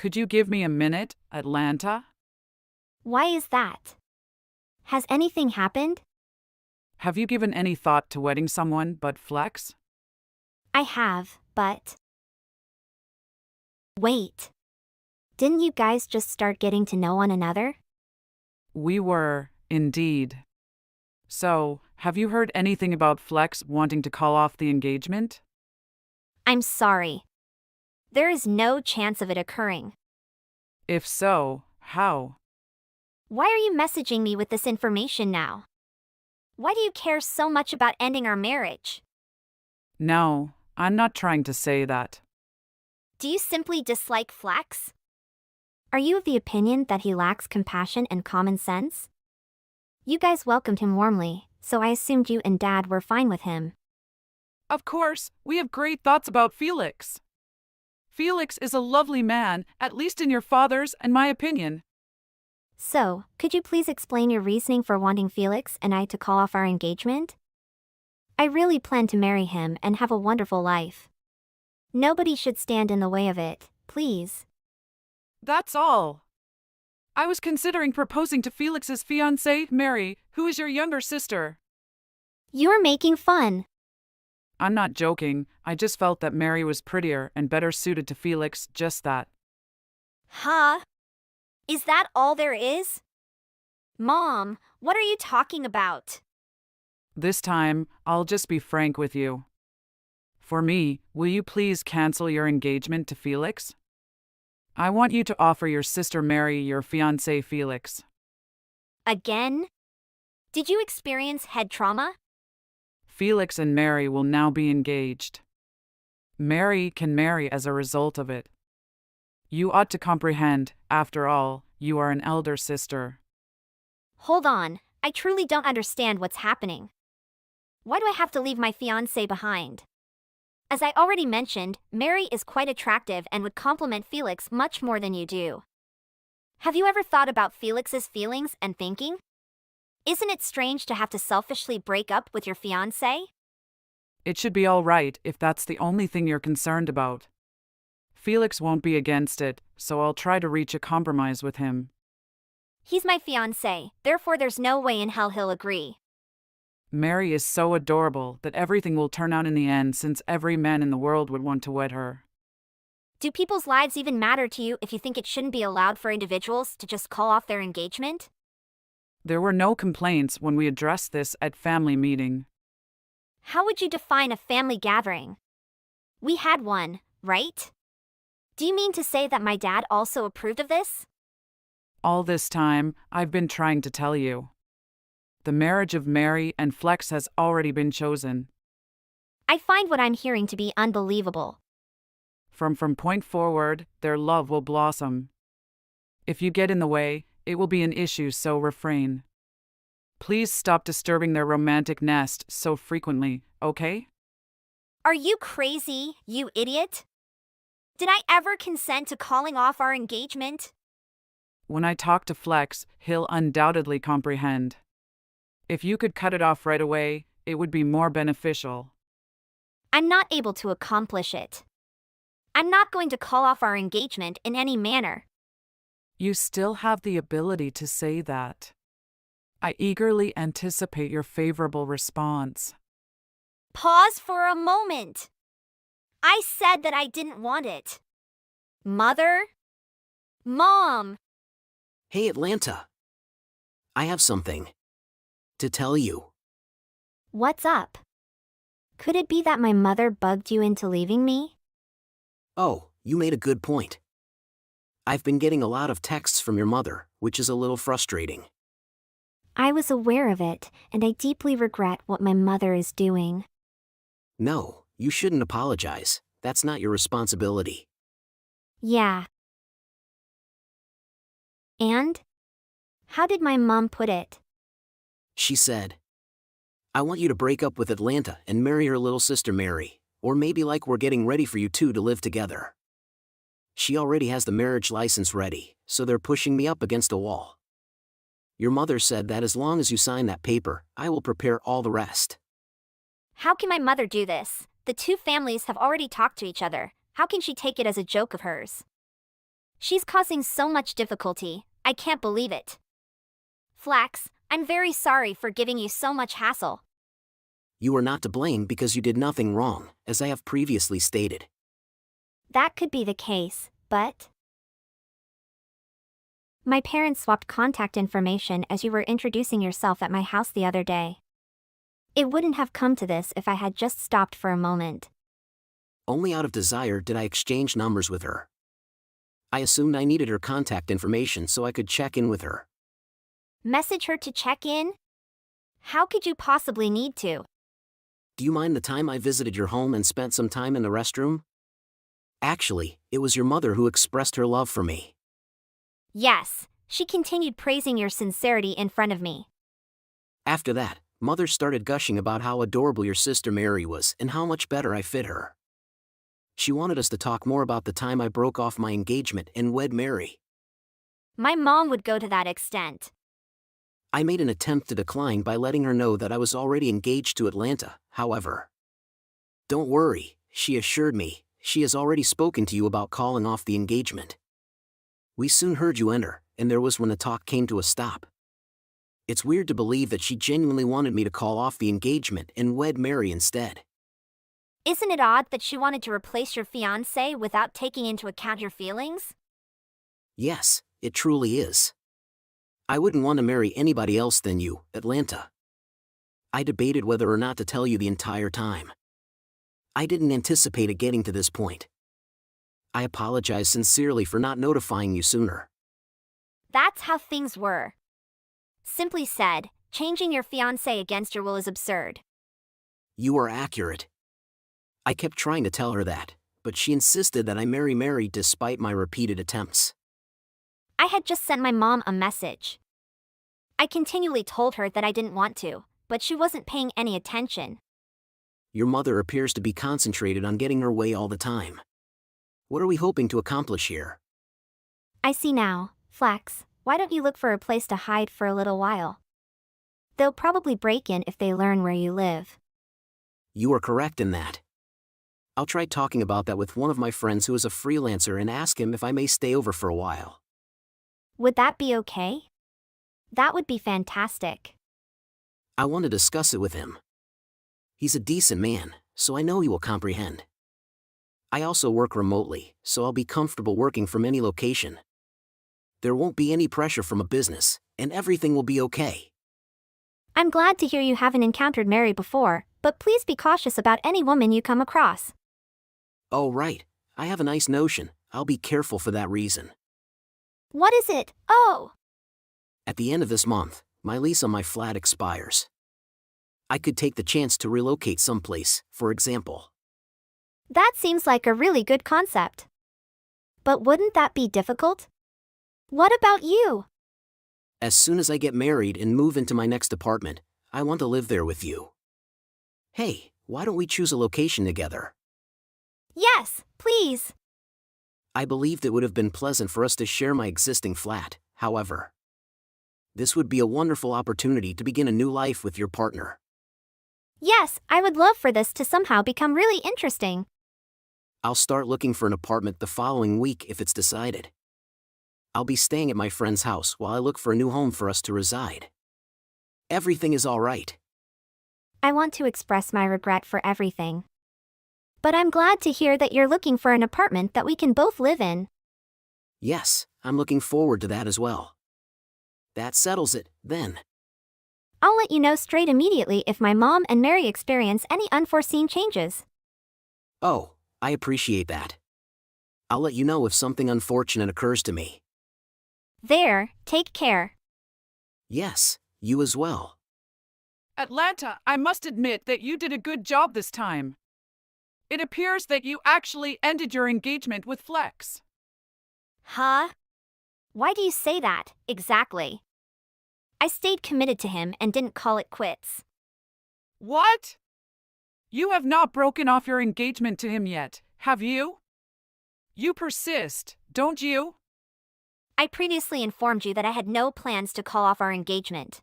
Could you give me a minute, Atlanta? Why is that? Has anything happened? Have you given any thought to wedding someone but Flex? I have, but... Wait. Didn't you guys just start getting to know one another? We were, indeed. So, have you heard anything about Flex wanting to call off the engagement? I'm sorry. There is no chance of it occurring. If so, how? Why are you messaging me with this information now? Why do you care so much about ending our marriage? No, I'm not trying to say that. Do you simply dislike Flex? Are you of the opinion that he lacks compassion and common sense? You guys welcomed him warmly, so I assumed you and Dad were fine with him. Of course, we have great thoughts about Felix. Felix is a lovely man, at least in your father's and my opinion. So, could you please explain your reasoning for wanting Felix and I to call off our engagement? I really plan to marry him and have a wonderful life. Nobody should stand in the way of it, please. That's all. I was considering proposing to Felix's fiancée, Mary, who is your younger sister. You're making fun. I'm not joking, I just felt that Mary was prettier and better suited to Felix, just that. Huh? Is that all there is? Mom, what are you talking about? This time, I'll just be frank with you. For me, will you please cancel your engagement to Felix? I want you to offer your sister Mary your fiancé Felix. Again? Did you experience head trauma? Felix and Mary will now be engaged. Mary can marry as a result of it. You ought to comprehend, after all, you are an elder sister. Hold on, I truly don't understand what's happening. Why do I have to leave my fiancé behind? As I already mentioned, Mary is quite attractive and would compliment Felix much more than you do. Have you ever thought about Felix's feelings and thinking? Isn't it strange to have to selfishly break up with your fiancé? It should be all right if that's the only thing you're concerned about. Felix won't be against it, so I'll try to reach a compromise with him. He's my fiancé, therefore there's no way in hell he'll agree. Mary is so adorable that everything will turn out in the end since every man in the world would want to wed her. Do people's lives even matter to you if you think it shouldn't be allowed for individuals to just call off their engagement? There were no complaints when we addressed this at family meeting. How would you define a family gathering? We had one, right? Do you mean to say that my dad also approved of this? All this time, I've been trying to tell you. The marriage of Mary and Flex has already been chosen. I find what I'm hearing to be unbelievable. From point forward, their love will blossom. If you get in the way, it will be an issue, so refrain. Please stop disturbing their romantic nest so frequently, okay? Are you crazy, you idiot? Did I ever consent to calling off our engagement? When I talk to Flex, he'll undoubtedly comprehend. If you could cut it off right away, it would be more beneficial. I'm not able to accomplish it. I'm not going to call off our engagement in any manner. You still have the ability to say that. I eagerly anticipate your favorable response. Pause for a moment. I said that I didn't want it. Mother? Mom! Hey, Atlanta. I have something to tell you. What's up? Could it be that my mother bugged you into leaving me? Oh, you made a good point. I've been getting a lot of texts from your mother, which is a little frustrating. I was aware of it, and I deeply regret what my mother is doing. No, you shouldn't apologize. That's not your responsibility. Yeah. And? How did my mom put it? She said, I want you to break up with Atlanta and marry her little sister Mary, or maybe like we're getting ready for you two to live together. She already has the marriage license ready, so they're pushing me up against a wall. Your mother said that as long as you sign that paper, I will prepare all the rest. How can my mother do this? The two families have already talked to each other. How can she take it as a joke of hers? She's causing so much difficulty. I can't believe it. Flex, I'm very sorry for giving you so much hassle. You are not to blame because you did nothing wrong, as I have previously stated. That could be the case, but... My parents swapped contact information as you were introducing yourself at my house the other day. It wouldn't have come to this if I had just stopped for a moment. Only out of desire did I exchange numbers with her. I assumed I needed her contact information so I could check in with her. Message her to check in? How could you possibly need to? Do you mind the time I visited your home and spent some time in the restroom? Actually, it was your mother who expressed her love for me. Yes, she continued praising your sincerity in front of me. After that, Mother started gushing about how adorable your sister Mary was and how much better I fit her. She wanted us to talk more about the time I broke off my engagement and wed Mary. My mom would go to that extent. I made an attempt to decline by letting her know that I was already engaged to Atlanta, however. Don't worry, she assured me, she has already spoken to you about calling off the engagement. We soon heard you enter, and there was when the talk came to a stop. It's weird to believe that she genuinely wanted me to call off the engagement and wed Mary instead. Isn't it odd that she wanted to replace your fiancé without taking into account your feelings? Yes, it truly is. I wouldn't want to marry anybody else than you, Atlanta. I debated whether or not to tell you the entire time. I didn't anticipate it getting to this point. I apologize sincerely for not notifying you sooner. That's how things were. Simply said, changing your fiancé against your will is absurd. You are accurate. I kept trying to tell her that, but she insisted that I marry Mary despite my repeated attempts. I had just sent my mom a message. I continually told her that I didn't want to, but she wasn't paying any attention. Your mother appears to be concentrated on getting her way all the time. What are we hoping to accomplish here? I see now. Flex, why don't you look for a place to hide for a little while? They'll probably break in if they learn where you live. You are correct in that. I'll try talking about that with one of my friends who is a freelancer and ask him if I may stay over for a while. Would that be okay? That would be fantastic. I want to discuss it with him. He's a decent man, so I know he will comprehend. I also work remotely, so I'll be comfortable working from any location. There won't be any pressure from a business, and everything will be okay. I'm glad to hear you haven't encountered Mary before, but please be cautious about any woman you come across. Oh right, I have a nice notion. I'll be careful for that reason. What is it? Oh! At the end of this month, my lease on my flat expires. I could take the chance to relocate someplace, for example. That seems like a really good concept. But wouldn't that be difficult? What about you? As soon as I get married and move into my next apartment, I want to live there with you. Hey, why don't we choose a location together? Yes, please. I believed it would have been pleasant for us to share my existing flat, however. This would be a wonderful opportunity to begin a new life with your partner. Yes, I would love for this to somehow become really interesting. I'll start looking for an apartment the following week if it's decided. I'll be staying at my friend's house while I look for a new home for us to reside. Everything is all right. I want to express my regret for everything. But I'm glad to hear that you're looking for an apartment that we can both live in. Yes, I'm looking forward to that as well. That settles it, then. I'll let you know straight immediately if my mom and Mary experience any unforeseen changes. Oh, I appreciate that. I'll let you know if something unfortunate occurs to me. There, take care. Yes, you as well. Atlanta, I must admit that you did a good job this time. It appears that you actually ended your engagement with Flex. Huh? Why do you say that, exactly? I stayed committed to him and didn't call it quits. What? You have not broken off your engagement to him yet, have you? You persist, don't you? I previously informed you that I had no plans to call off our engagement.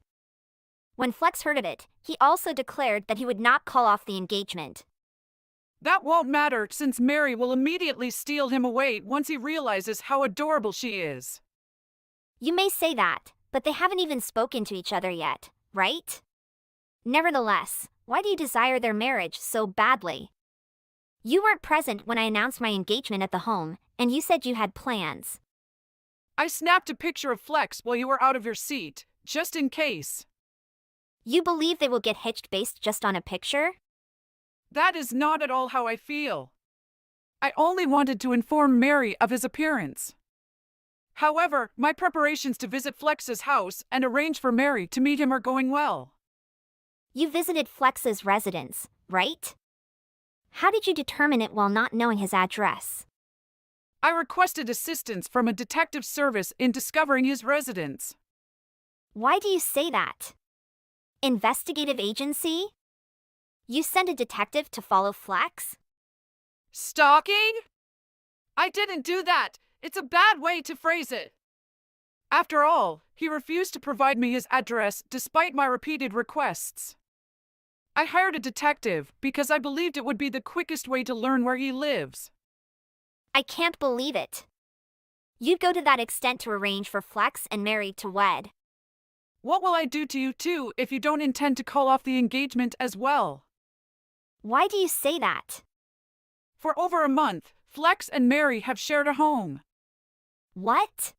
When Flex heard of it, he also declared that he would not call off the engagement. That won't matter since Mary will immediately steal him away once he realizes how adorable she is. You may say that, but they haven't even spoken to each other yet, right? Nevertheless, why do you desire their marriage so badly? You weren't present when I announced my engagement at the home, and you said you had plans. I snapped a picture of Flex while you were out of your seat, just in case. You believe they will get hitched based just on a picture? That is not at all how I feel. I only wanted to inform Mary of his appearance. However, my preparations to visit Flex's house and arrange for Mary to meet him are going well. You visited Flex's residence, right? How did you determine it while not knowing his address? I requested assistance from a detective service in discovering his residence. Why do you say that? Investigative agency? You sent a detective to follow Flex? Stalking? I didn't do that. It's a bad way to phrase it. After all, he refused to provide me his address despite my repeated requests. I hired a detective because I believed it would be the quickest way to learn where he lives. I can't believe it. You'd go to that extent to arrange for Flex and Mary to wed. What will I do to you too if you don't intend to call off the engagement as well? Why do you say that? For over a month, Flex and Mary have shared a home. What?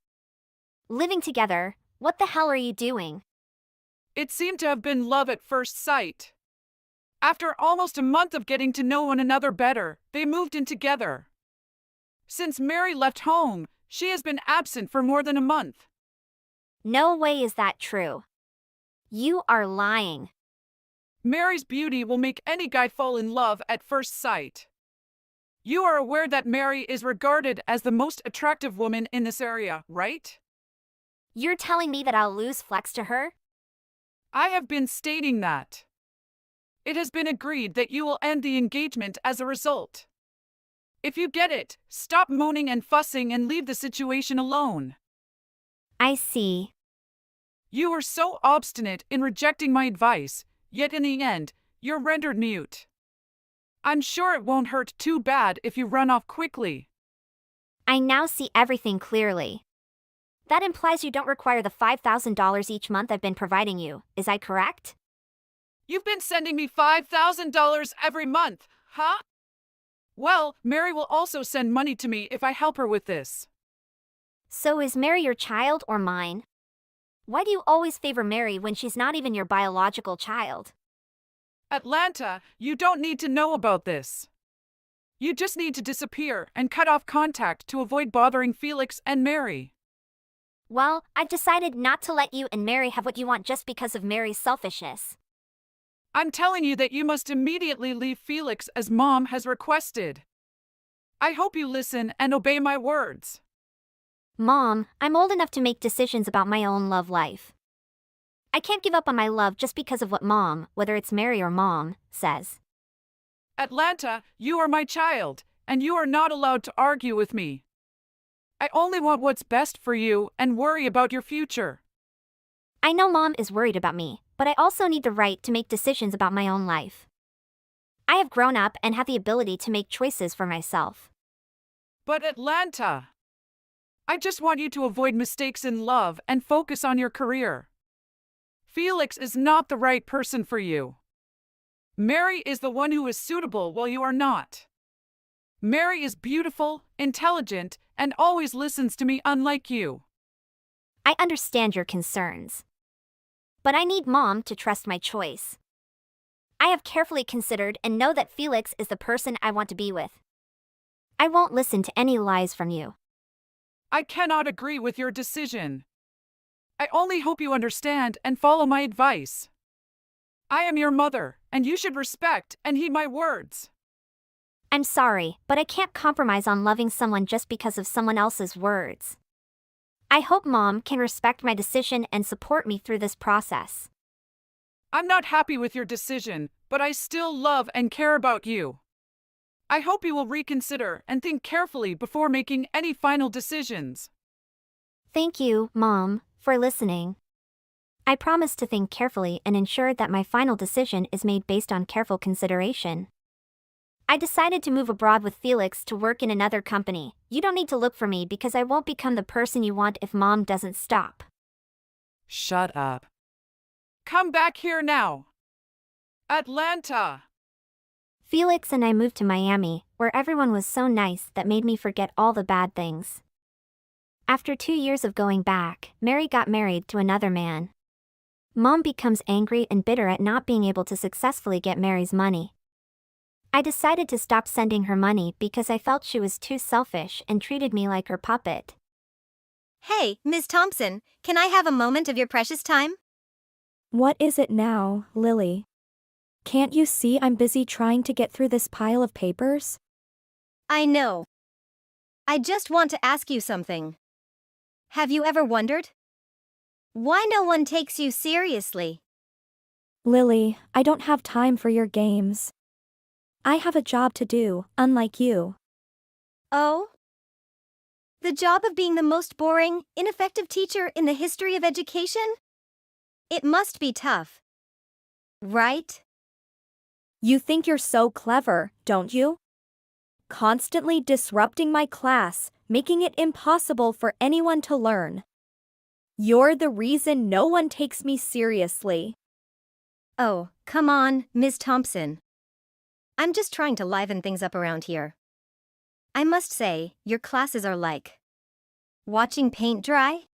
Living together, what the hell are you doing? It seemed to have been love at first sight. After almost a month of getting to know one another better, they moved in together. Since Mary left home, she has been absent for more than a month. No way is that true. You are lying. Mary's beauty will make any guy fall in love at first sight. You are aware that Mary is regarded as the most attractive woman in this area, right? You're telling me that I'll lose Flex to her? I have been stating that. It has been agreed that you will end the engagement as a result. If you get it, stop moaning and fussing and leave the situation alone. I see. You are so obstinate in rejecting my advice, yet in the end, you're rendered mute. I'm sure it won't hurt too bad if you run off quickly. I now see everything clearly. That implies you don't require the $5,000 each month I've been providing you, is I correct? You've been sending me $5,000 every month, huh? Well, Mary will also send money to me if I help her with this. So is Mary your child or mine? Why do you always favor Mary when she's not even your biological child? Atlanta, you don't need to know about this. You just need to disappear and cut off contact to avoid bothering Felix and Mary. Well, I've decided not to let you and Mary have what you want just because of Mary's selfishness. I'm telling you that you must immediately leave Felix as Mom has requested. I hope you listen and obey my words. Mom, I'm old enough to make decisions about my own love life. I can't give up on my love just because of what Mom, whether it's Mary or Mom, says. Atlanta, you are my child, and you are not allowed to argue with me. I only want what's best for you and worry about your future. I know Mom is worried about me, but I also need the right to make decisions about my own life. I have grown up and have the ability to make choices for myself. But Atlanta, I just want you to avoid mistakes in love and focus on your career. Felix is not the right person for you. Mary is the one who is suitable while you are not. Mary is beautiful, intelligent, and always listens to me unlike you. I understand your concerns. But I need Mom to trust my choice. I have carefully considered and know that Felix is the person I want to be with. I won't listen to any lies from you. I cannot agree with your decision. I only hope you understand and follow my advice. I am your mother, and you should respect and heed my words. I'm sorry, but I can't compromise on loving someone just because of someone else's words. I hope Mom can respect my decision and support me through this process. I'm not happy with your decision, but I still love and care about you. I hope you will reconsider and think carefully before making any final decisions. Thank you, Mom, for listening. I promise to think carefully and ensure that my final decision is made based on careful consideration. I decided to move abroad with Felix to work in another company. You don't need to look for me because I won't become the person you want if Mom doesn't stop. Shut up. Come back here now. Atlanta. Felix and I moved to Miami, where everyone was so nice that made me forget all the bad things. After 2 years of going back, Mary got married to another man. Mom becomes angry and bitter at not being able to successfully get Mary's money. I decided to stop sending her money because I felt she was too selfish and treated me like her puppet. Hey, Ms. Thompson, can I have a moment of your precious time? What is it now, Lily? Can't you see I'm busy trying to get through this pile of papers? I know. I just want to ask you something. Have you ever wondered why no one takes you seriously? Lily, I don't have time for your games. I have a job to do, unlike you. Oh? The job of being the most boring, ineffective teacher in the history of education? It must be tough. Right? You think you're so clever, don't you? Constantly disrupting my class, making it impossible for anyone to learn. You're the reason no one takes me seriously. Oh, come on, Ms. Thompson. I'm just trying to liven things up around here. I must say, your classes are like watching paint dry?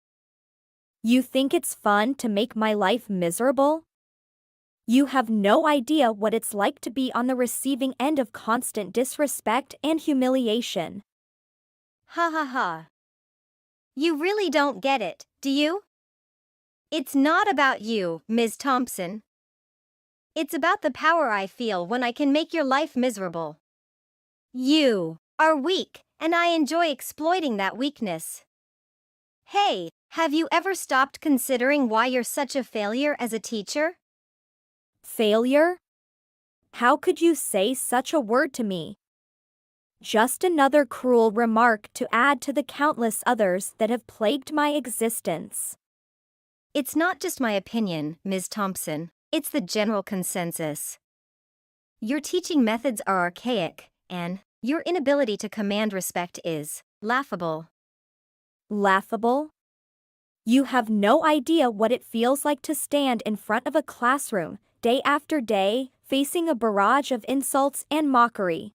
You think it's fun to make my life miserable? You have no idea what it's like to be on the receiving end of constant disrespect and humiliation. Ha ha ha. You really don't get it, do you? It's not about you, Ms. Thompson. It's about the power I feel when I can make your life miserable. You are weak, and I enjoy exploiting that weakness. Hey, have you ever stopped considering why you're such a failure as a teacher? Failure? How could you say such a word to me? Just another cruel remark to add to the countless others that have plagued my existence. It's not just my opinion, Ms. Thompson. It's the general consensus. Your teaching methods are archaic, and your inability to command respect is laughable. Laughable? You have no idea what it feels like to stand in front of a classroom, day after day, facing a barrage of insults and mockery.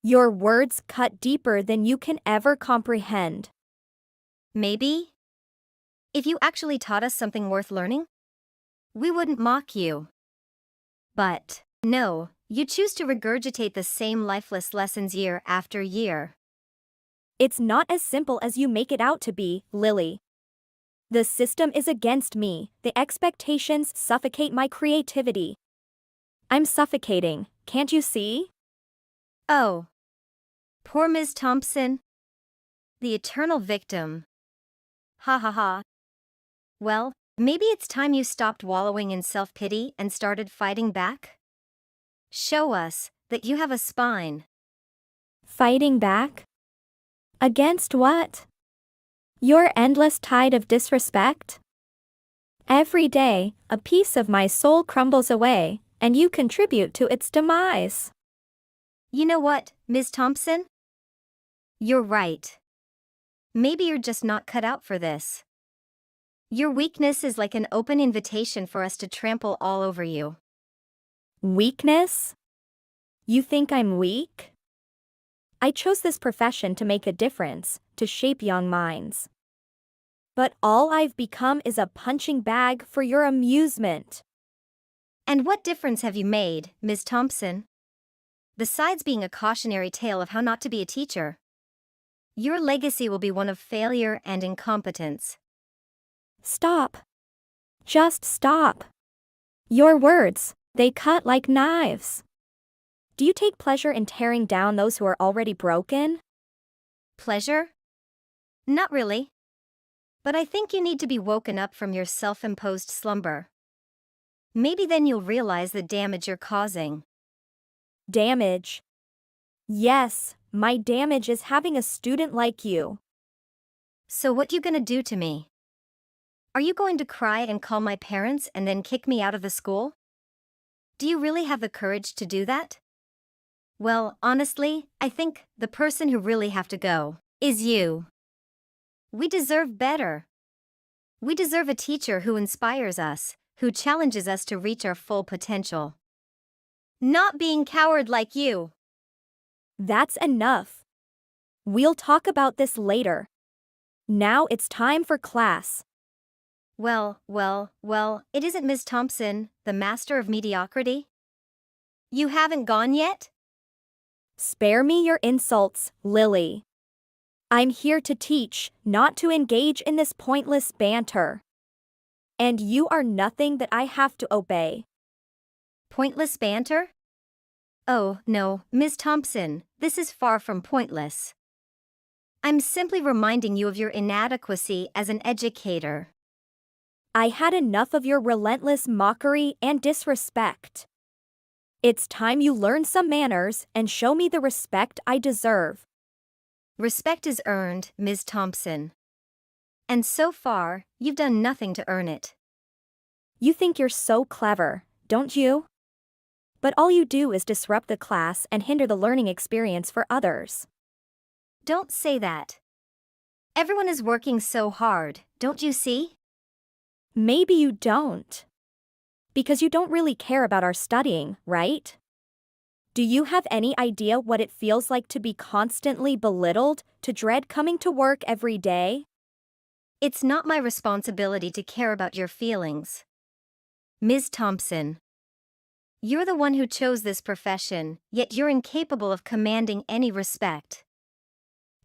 Your words cut deeper than you can ever comprehend. Maybe, if you actually taught us something worth learning, we wouldn't mock you. But, no, you choose to regurgitate the same lifeless lessons year after year. It's not as simple as you make it out to be, Lily. The system is against me, the expectations suffocate my creativity. I'm suffocating, can't you see? Oh. Poor Ms. Thompson. The eternal victim. Ha ha ha. Well, maybe it's time you stopped wallowing in self-pity and started fighting back? Show us that you have a spine. Fighting back? Against what? Your endless tide of disrespect? Every day, a piece of my soul crumbles away, and you contribute to its demise. You know what, Ms. Thompson? You're right. Maybe you're just not cut out for this. Your weakness is like an open invitation for us to trample all over you. Weakness? You think I'm weak? I chose this profession to make a difference, to shape young minds. But all I've become is a punching bag for your amusement. And what difference have you made, Ms. Thompson? Besides being a cautionary tale of how not to be a teacher, your legacy will be one of failure and incompetence. Stop. Just stop. Your words, they cut like knives. Do you take pleasure in tearing down those who are already broken? Pleasure? Not really. But I think you need to be woken up from your self-imposed slumber. Maybe then you'll realize the damage you're causing. Damage. Yes, my damage is having a student like you. So what you gonna do to me? Are you going to cry and call my parents and then kick me out of the school? Do you really have the courage to do that? Well, honestly, I think the person who really have to go is you. We deserve better. We deserve a teacher who inspires us, who challenges us to reach our full potential. Not being coward like you. That's enough. We'll talk about this later. Now it's time for class. Well, it isn't Miss Thompson, the master of mediocrity? You haven't gone yet? Spare me your insults, Lily. I'm here to teach, not to engage in this pointless banter. And you are nothing that I have to obey. Pointless banter? Oh, no, Miss Thompson, this is far from pointless. I'm simply reminding you of your inadequacy as an educator. I had enough of your relentless mockery and disrespect. It's time you learn some manners and show me the respect I deserve. Respect is earned, Ms. Thompson. And so far, you've done nothing to earn it. You think you're so clever, don't you? But all you do is disrupt the class and hinder the learning experience for others. Don't say that. Everyone is working so hard, don't you see? Maybe you don't. Because you don't really care about our studying, right? Do you have any idea what it feels like to be constantly belittled, to dread coming to work every day? It's not my responsibility to care about your feelings. Ms. Thompson, you're the one who chose this profession, yet you're incapable of commanding any respect.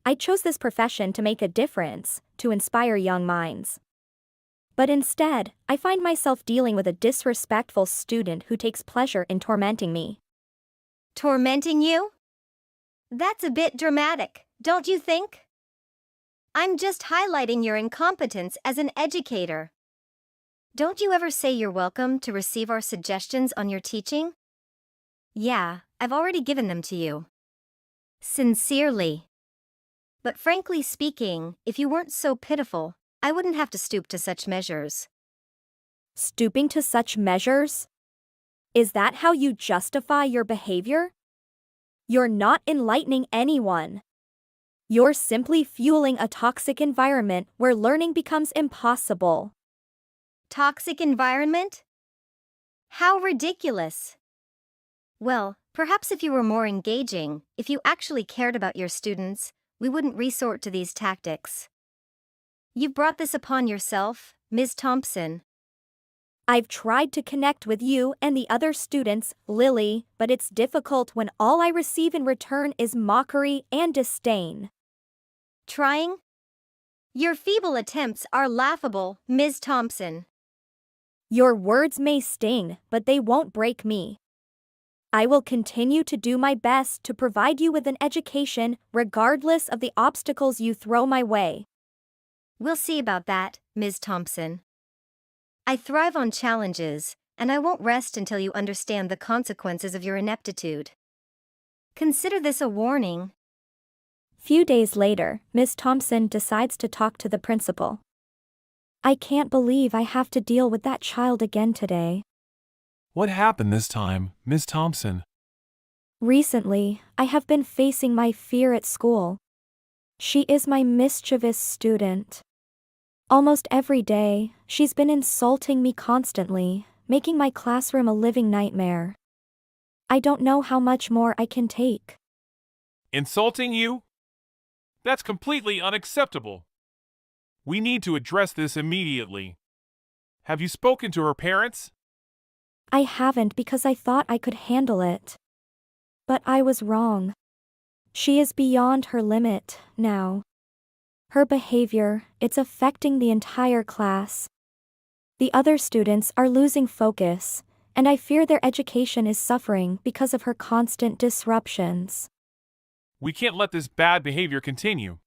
I chose this profession to make a difference, to inspire young minds. But instead, I find myself dealing with a disrespectful student who takes pleasure in tormenting me. Tormenting you? That's a bit dramatic, don't you think? I'm just highlighting your incompetence as an educator. Don't you ever say you're welcome to receive our suggestions on your teaching? Yeah, I've already given them to you. Sincerely. But frankly speaking, if you weren't so pitiful, I wouldn't have to stoop to such measures. Stooping to such measures? Is that how you justify your behavior? You're not enlightening anyone. You're simply fueling a toxic environment where learning becomes impossible. Toxic environment? How ridiculous. Well, perhaps if you were more engaging, if you actually cared about your students, we wouldn't resort to these tactics. You've brought this upon yourself, Ms. Thompson. I've tried to connect with you and the other students, Lily, but it's difficult when all I receive in return is mockery and disdain. Trying? Your feeble attempts are laughable, Ms. Thompson. Your words may sting, but they won't break me. I will continue to do my best to provide you with an education, regardless of the obstacles you throw my way. We'll see about that, Ms. Thompson. I thrive on challenges, and I won't rest until you understand the consequences of your ineptitude. Consider this a warning. Few days later, Miss Thompson decides to talk to the principal. I can't believe I have to deal with that child again today. What happened this time, Miss Thompson? Recently, I have been facing my fear at school. She is my mischievous student. Almost every day, she's been insulting me constantly, making my classroom a living nightmare. I don't know how much more I can take. Insulting you? That's completely unacceptable. We need to address this immediately. Have you spoken to her parents? I haven't because I thought I could handle it. But I was wrong. She is beyond her limit now. Her behavior, it's affecting the entire class. The other students are losing focus, and I fear their education is suffering because of her constant disruptions. We can't let this bad behavior continue.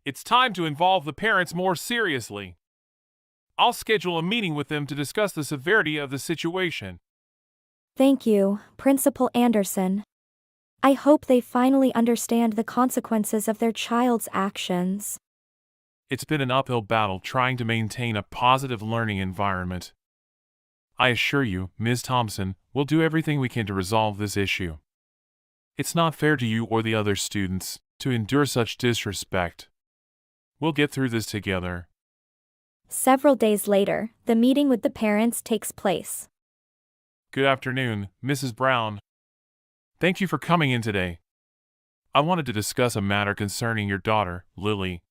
It's time to involve the parents more seriously. I'll schedule a meeting with them to discuss the severity of the situation. Thank you, Principal Anderson. I hope they finally understand the consequences of their child's actions. It's been an uphill battle trying to maintain a positive learning environment. I assure you, Ms. Thompson, we'll do everything we can to resolve this issue. It's not fair to you or the other students to endure such disrespect. We'll get through this together. Several days later, the meeting with the parents takes place. Good afternoon, Mrs. Brown. Thank you for coming in today. I wanted to discuss a matter concerning your daughter, Lily.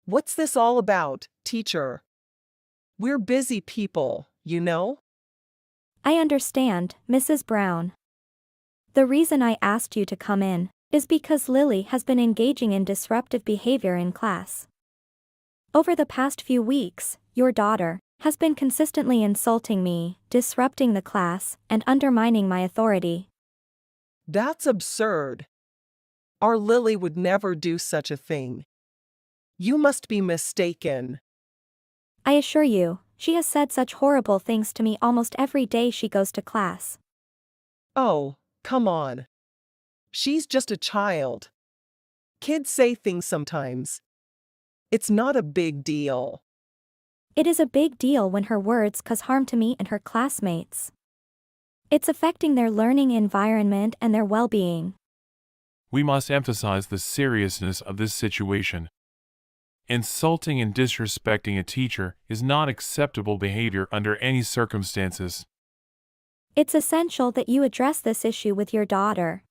What's this all about, teacher? We're busy people, you know? I understand, Mrs. Brown. The reason I asked you to come in is because Lily has been engaging in disruptive behavior in class. Over the past few weeks, your daughter has been consistently insulting me, disrupting the class, and undermining my authority. That's absurd. Our Lily would never do such a thing. You must be mistaken. I assure you, she has said such horrible things to me almost every day she goes to class. Oh, come on. She's just a child. Kids say things sometimes. It's not a big deal. It is a big deal when her words cause harm to me and her classmates. It's affecting their learning environment and their well-being. We must emphasize the seriousness of this situation. Insulting and disrespecting a teacher is not acceptable behavior under any circumstances. It's essential that you address this issue with your daughter.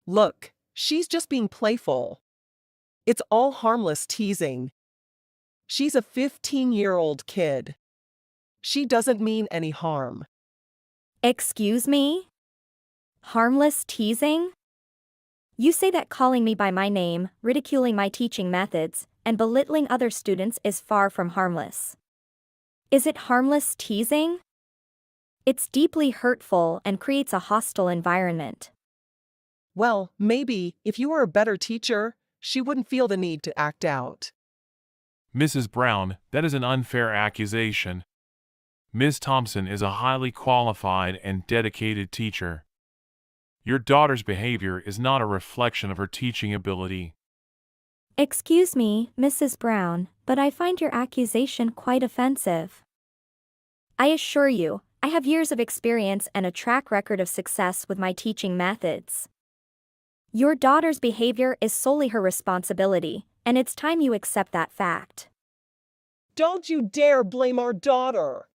Look, she's just being playful. It's all harmless teasing. She's a 15-year-old kid. She doesn't mean any harm. Excuse me? Harmless teasing? You say that calling me by my name, ridiculing my teaching methods, and belittling other students is far from harmless. Is it harmless teasing? It's deeply hurtful and creates a hostile environment. Well, maybe, if you were a better teacher, she wouldn't feel the need to act out. Mrs. Brown, that is an unfair accusation. Ms. Thompson is a highly qualified and dedicated teacher. Your daughter's behavior is not a reflection of her teaching ability. Excuse me, Mrs. Brown, but I find your accusation quite offensive. I assure you, I have years of experience and a track record of success with my teaching methods. Your daughter's behavior is solely her responsibility, and it's time you accept that fact. Don't you dare blame our daughter.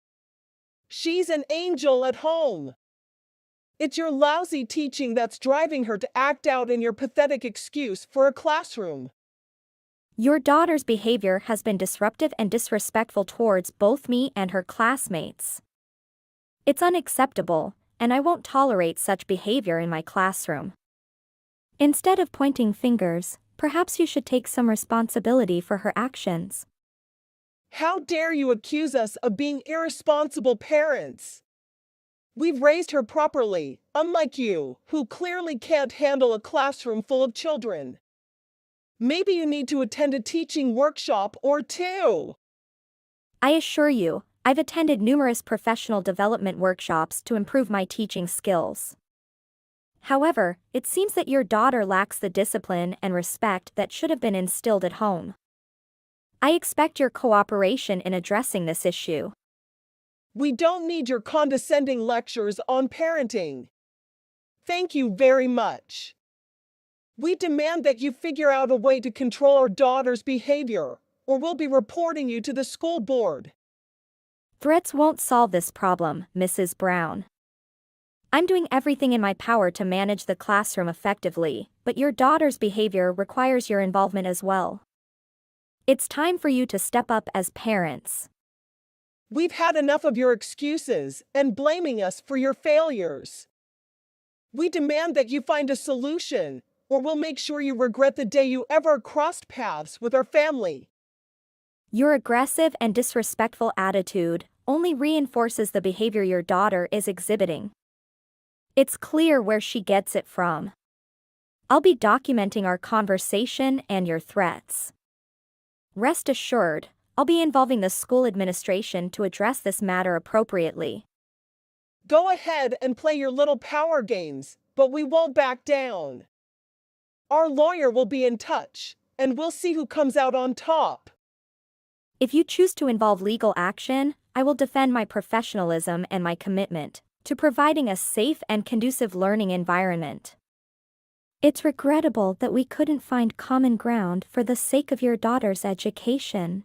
She's an angel at home. It's your lousy teaching that's driving her to act out in your pathetic excuse for a classroom. Your daughter's behavior has been disruptive and disrespectful towards both me and her classmates. It's unacceptable, and I won't tolerate such behavior in my classroom. Instead of pointing fingers, perhaps you should take some responsibility for her actions. How dare you accuse us of being irresponsible parents? We've raised her properly, unlike you, who clearly can't handle a classroom full of children. Maybe you need to attend a teaching workshop or two. I assure you, I've attended numerous professional development workshops to improve my teaching skills. However, it seems that your daughter lacks the discipline and respect that should have been instilled at home. I expect your cooperation in addressing this issue. We don't need your condescending lectures on parenting. Thank you very much. We demand that you figure out a way to control our daughter's behavior, or we'll be reporting you to the school board. Threats won't solve this problem, Mrs. Brown. I'm doing everything in my power to manage the classroom effectively, but your daughter's behavior requires your involvement as well. It's time for you to step up as parents. We've had enough of your excuses and blaming us for your failures. We demand that you find a solution, or we'll make sure you regret the day you ever crossed paths with our family. Your aggressive and disrespectful attitude only reinforces the behavior your daughter is exhibiting. It's clear where she gets it from. I'll be documenting our conversation and your threats. Rest assured, I'll be involving the school administration to address this matter appropriately. Go ahead and play your little power games, but we won't back down. Our lawyer will be in touch, and we'll see who comes out on top. If you choose to involve legal action, I will defend my professionalism and my commitment to providing a safe and conducive learning environment. It's regrettable that we couldn't find common ground for the sake of your daughter's education.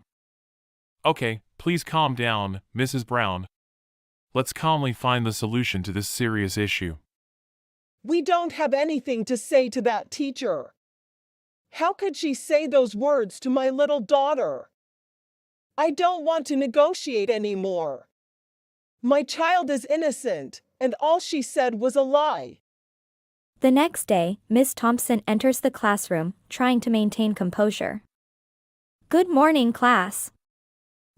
Okay, please calm down, Mrs. Brown. Let's calmly find the solution to this serious issue. We don't have anything to say to that teacher. How could she say those words to my little daughter? I don't want to negotiate anymore. My child is innocent, and all she said was a lie. The next day, Miss Thompson enters the classroom, trying to maintain composure. Good morning, class.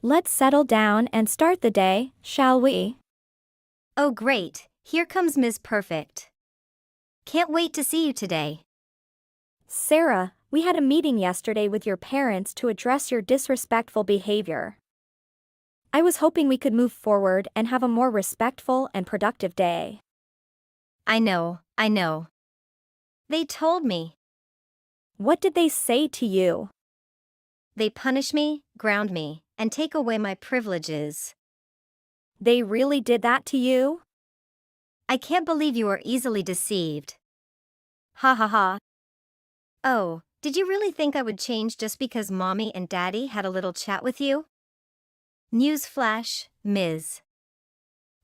Let's settle down and start the day, shall we? Oh great, here comes Ms. Perfect. Can't wait to see you today. Sarah, we had a meeting yesterday with your parents to address your disrespectful behavior. I was hoping we could move forward and have a more respectful and productive day. I know. They told me. What did they say to you? They punish me, ground me, and take away my privileges. They really did that to you? I can't believe you are easily deceived. Ha ha ha. Oh, did you really think I would change just because Mommy and Daddy had a little chat with you? Newsflash, Ms.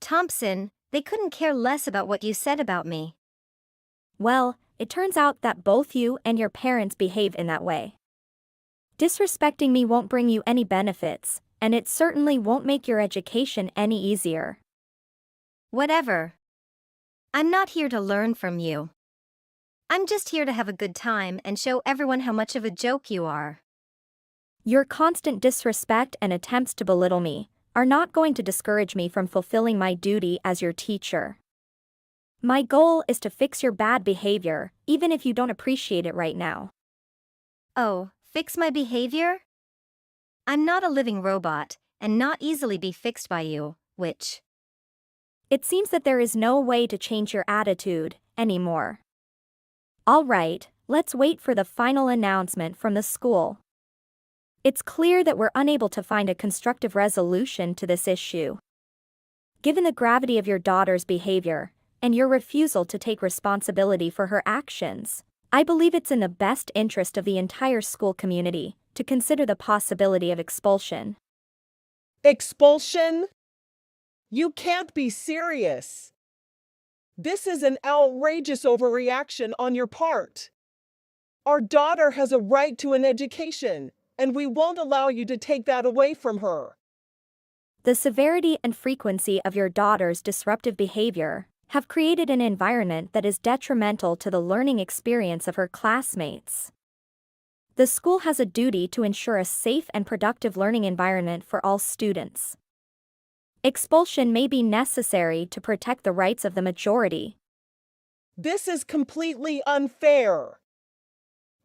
Thompson, they couldn't care less about what you said about me. Well, it turns out that both you and your parents behave in that way. Disrespecting me won't bring you any benefits, and it certainly won't make your education any easier. Whatever. I'm not here to learn from you. I'm just here to have a good time and show everyone how much of a joke you are. Your constant disrespect and attempts to belittle me are not going to discourage me from fulfilling my duty as your teacher. My goal is to fix your bad behavior, even if you don't appreciate it right now. Oh, fix my behavior? I'm not a living robot, and not easily be fixed by you, which... It seems that there is no way to change your attitude anymore. All right, let's wait for the final announcement from the school. It's clear that we're unable to find a constructive resolution to this issue. Given the gravity of your daughter's behavior, and your refusal to take responsibility for her actions, I believe it's in the best interest of the entire school community to consider the possibility of expulsion. Expulsion? You can't be serious. This is an outrageous overreaction on your part. Our daughter has a right to an education, and we won't allow you to take that away from her. The severity and frequency of your daughter's disruptive behavior have created an environment that is detrimental to the learning experience of her classmates. The school has a duty to ensure a safe and productive learning environment for all students. Expulsion may be necessary to protect the rights of the majority. This is completely unfair.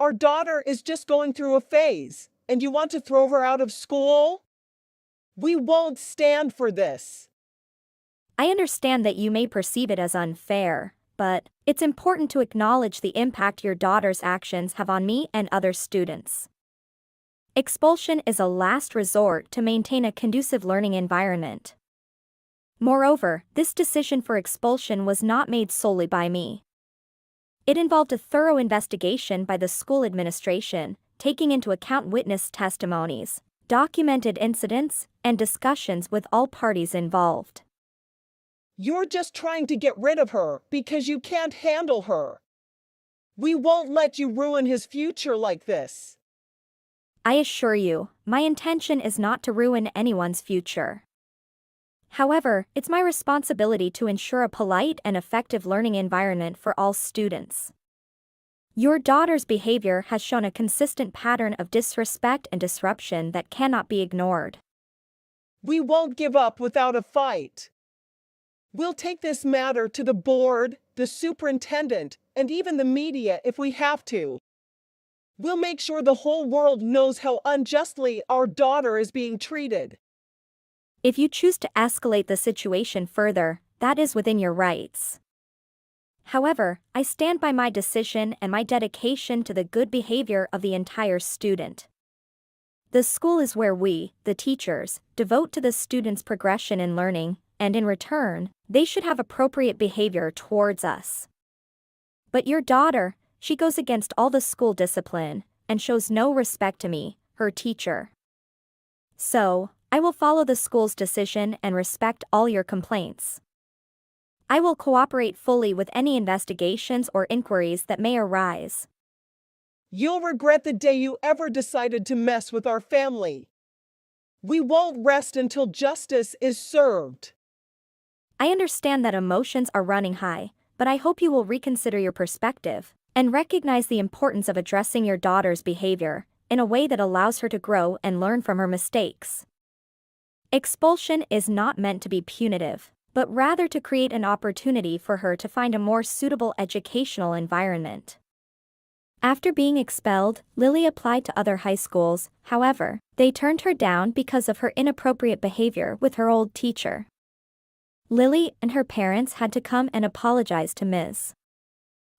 Our daughter is just going through a phase, and you want to throw her out of school? We won't stand for this. I understand that you may perceive it as unfair, but it's important to acknowledge the impact your daughter's actions have on me and other students. Expulsion is a last resort to maintain a conducive learning environment. Moreover, this decision for expulsion was not made solely by me. It involved a thorough investigation by the school administration, taking into account witness testimonies, documented incidents, and discussions with all parties involved. You're just trying to get rid of her because you can't handle her. We won't let you ruin his future like this. I assure you, my intention is not to ruin anyone's future. However, it's my responsibility to ensure a polite and effective learning environment for all students. Your daughter's behavior has shown a consistent pattern of disrespect and disruption that cannot be ignored. We won't give up without a fight. We'll take this matter to the board, the superintendent, and even the media if we have to. We'll make sure the whole world knows how unjustly our daughter is being treated. If you choose to escalate the situation further, that is within your rights. However, I stand by my decision and my dedication to the good behavior of the entire student. The school is where we, the teachers, devote to the students' progression in learning, and in return, they should have appropriate behavior towards us. But your daughter, she goes against all the school discipline and shows no respect to me, her teacher. So, I will follow the school's decision and respect all your complaints. I will cooperate fully with any investigations or inquiries that may arise. You'll regret the day you ever decided to mess with our family. We won't rest until justice is served. I understand that emotions are running high, but I hope you will reconsider your perspective and recognize the importance of addressing your daughter's behavior in a way that allows her to grow and learn from her mistakes. Expulsion is not meant to be punitive, but rather to create an opportunity for her to find a more suitable educational environment. After being expelled, Lily applied to other high schools. However, they turned her down because of her inappropriate behavior with her old teacher. Lily and her parents had to come and apologize to Ms.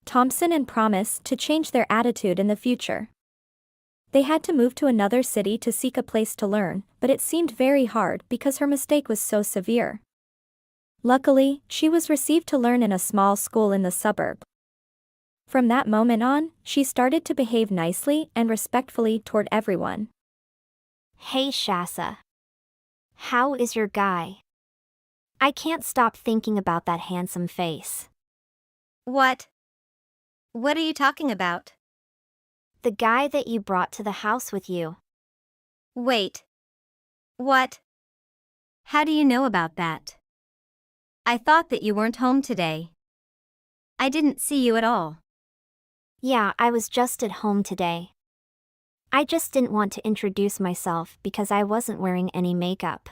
Thompson and promise to change their attitude in the future. They had to move to another city to seek a place to learn, but it seemed very hard because her mistake was so severe. Luckily, she was received to learn in a small school in the suburb. From that moment on, she started to behave nicely and respectfully toward everyone. Hey Shasa. How is your guy? I can't stop thinking about that handsome face. What? What are you talking about? The guy that you brought to the house with you. Wait. What? How do you know about that? I thought that you weren't home today. I didn't see you at all. Yeah, I was just at home today. I just didn't want to introduce myself because I wasn't wearing any makeup.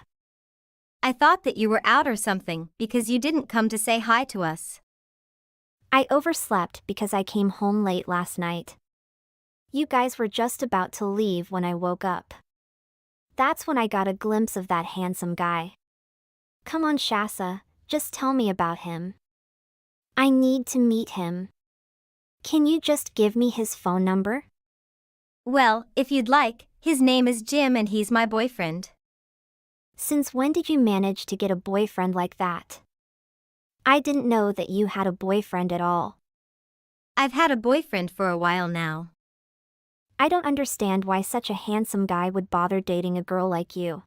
I thought that you were out or something because you didn't come to say hi to us. I overslept because I came home late last night. You guys were just about to leave when I woke up. That's when I got a glimpse of that handsome guy. Come on, Shasa, just tell me about him. I need to meet him. Can you just give me his phone number? Well, if you'd like, his name is Jim and he's my boyfriend. Since when did you manage to get a boyfriend like that? I didn't know that you had a boyfriend at all. I've had a boyfriend for a while now. I don't understand why such a handsome guy would bother dating a girl like you.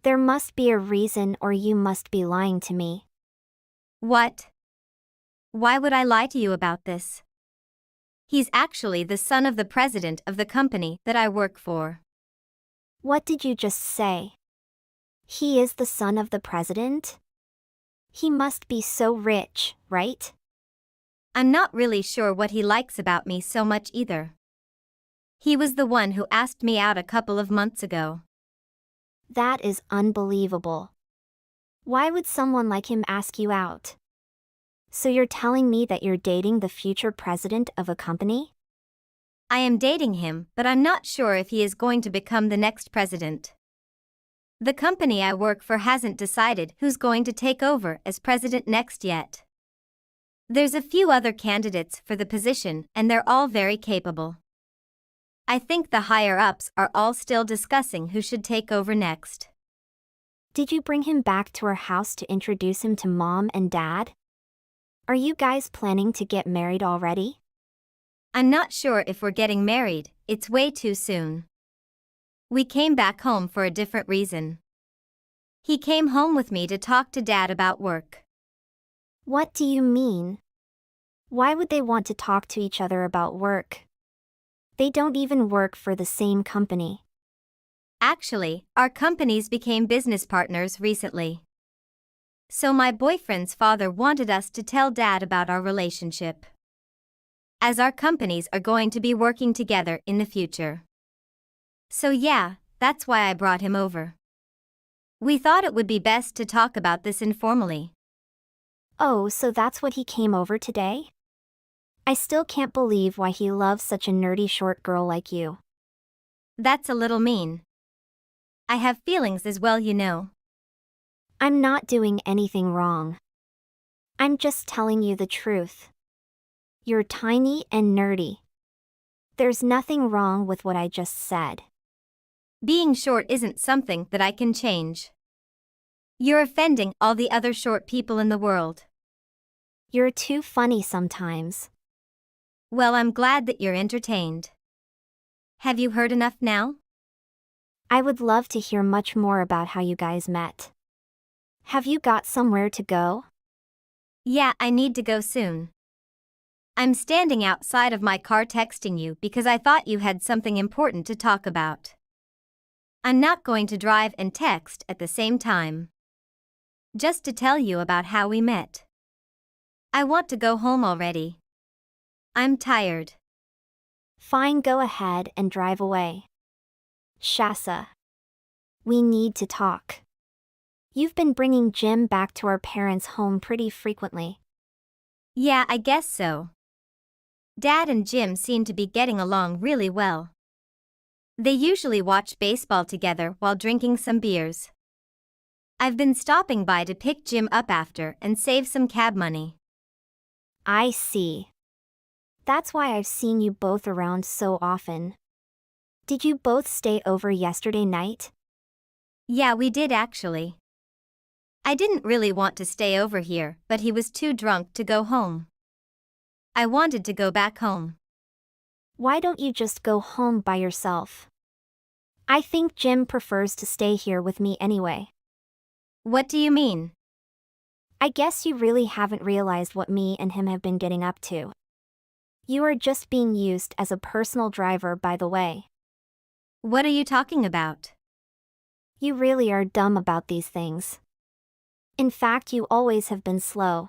There must be a reason or you must be lying to me. What? Why would I lie to you about this? He's actually the son of the president of the company that I work for. What did you just say? He is the son of the president? He must be so rich, right? I'm not really sure what he likes about me so much either. He was the one who asked me out a couple of months ago. That is unbelievable. Why would someone like him ask you out? So you're telling me that you're dating the future president of a company? I am dating him, but I'm not sure if he is going to become the next president. The company I work for hasn't decided who's going to take over as president next yet. There's a few other candidates for the position and they're all very capable. I think the higher-ups are all still discussing who should take over next. Did you bring him back to our house to introduce him to Mom and Dad? Are you guys planning to get married already? I'm not sure if we're getting married, it's way too soon. We came back home for a different reason. He came home with me to talk to Dad about work. What do you mean? Why would they want to talk to each other about work? They don't even work for the same company. Actually, our companies became business partners recently. So my boyfriend's father wanted us to tell Dad about our relationship, as our companies are going to be working together in the future. So yeah, that's why I brought him over. We thought it would be best to talk about this informally. Oh, so that's what he came over today? I still can't believe why he loves such a nerdy short girl like you. That's a little mean. I have feelings as well, you know. I'm not doing anything wrong. I'm just telling you the truth. You're tiny and nerdy. There's nothing wrong with what I just said. Being short isn't something that I can change. You're offending all the other short people in the world. You're too funny sometimes. Well, I'm glad that you're entertained. Have you heard enough now? I would love to hear much more about how you guys met. Have you got somewhere to go? Yeah, I need to go soon. I'm standing outside of my car texting you because I thought you had something important to talk about. I'm not going to drive and text at the same time. Just to tell you about how we met. I want to go home already. I'm tired. Fine, go ahead and drive away. Shasa. We need to talk. You've been bringing Jim back to our parents' home pretty frequently. Yeah, I guess so. Dad and Jim seem to be getting along really well. They usually watch baseball together while drinking some beers. I've been stopping by to pick Jim up after and save some cab money. I see. That's why I've seen you both around so often. Did you both stay over yesterday night? Yeah, we did actually. I didn't really want to stay over here, but he was too drunk to go home. I wanted to go back home. Why don't you just go home by yourself? I think Jim prefers to stay here with me anyway. What do you mean? I guess you really haven't realized what me and him have been getting up to. You are just being used as a personal driver, by the way. What are you talking about? You really are dumb about these things. In fact, you always have been slow.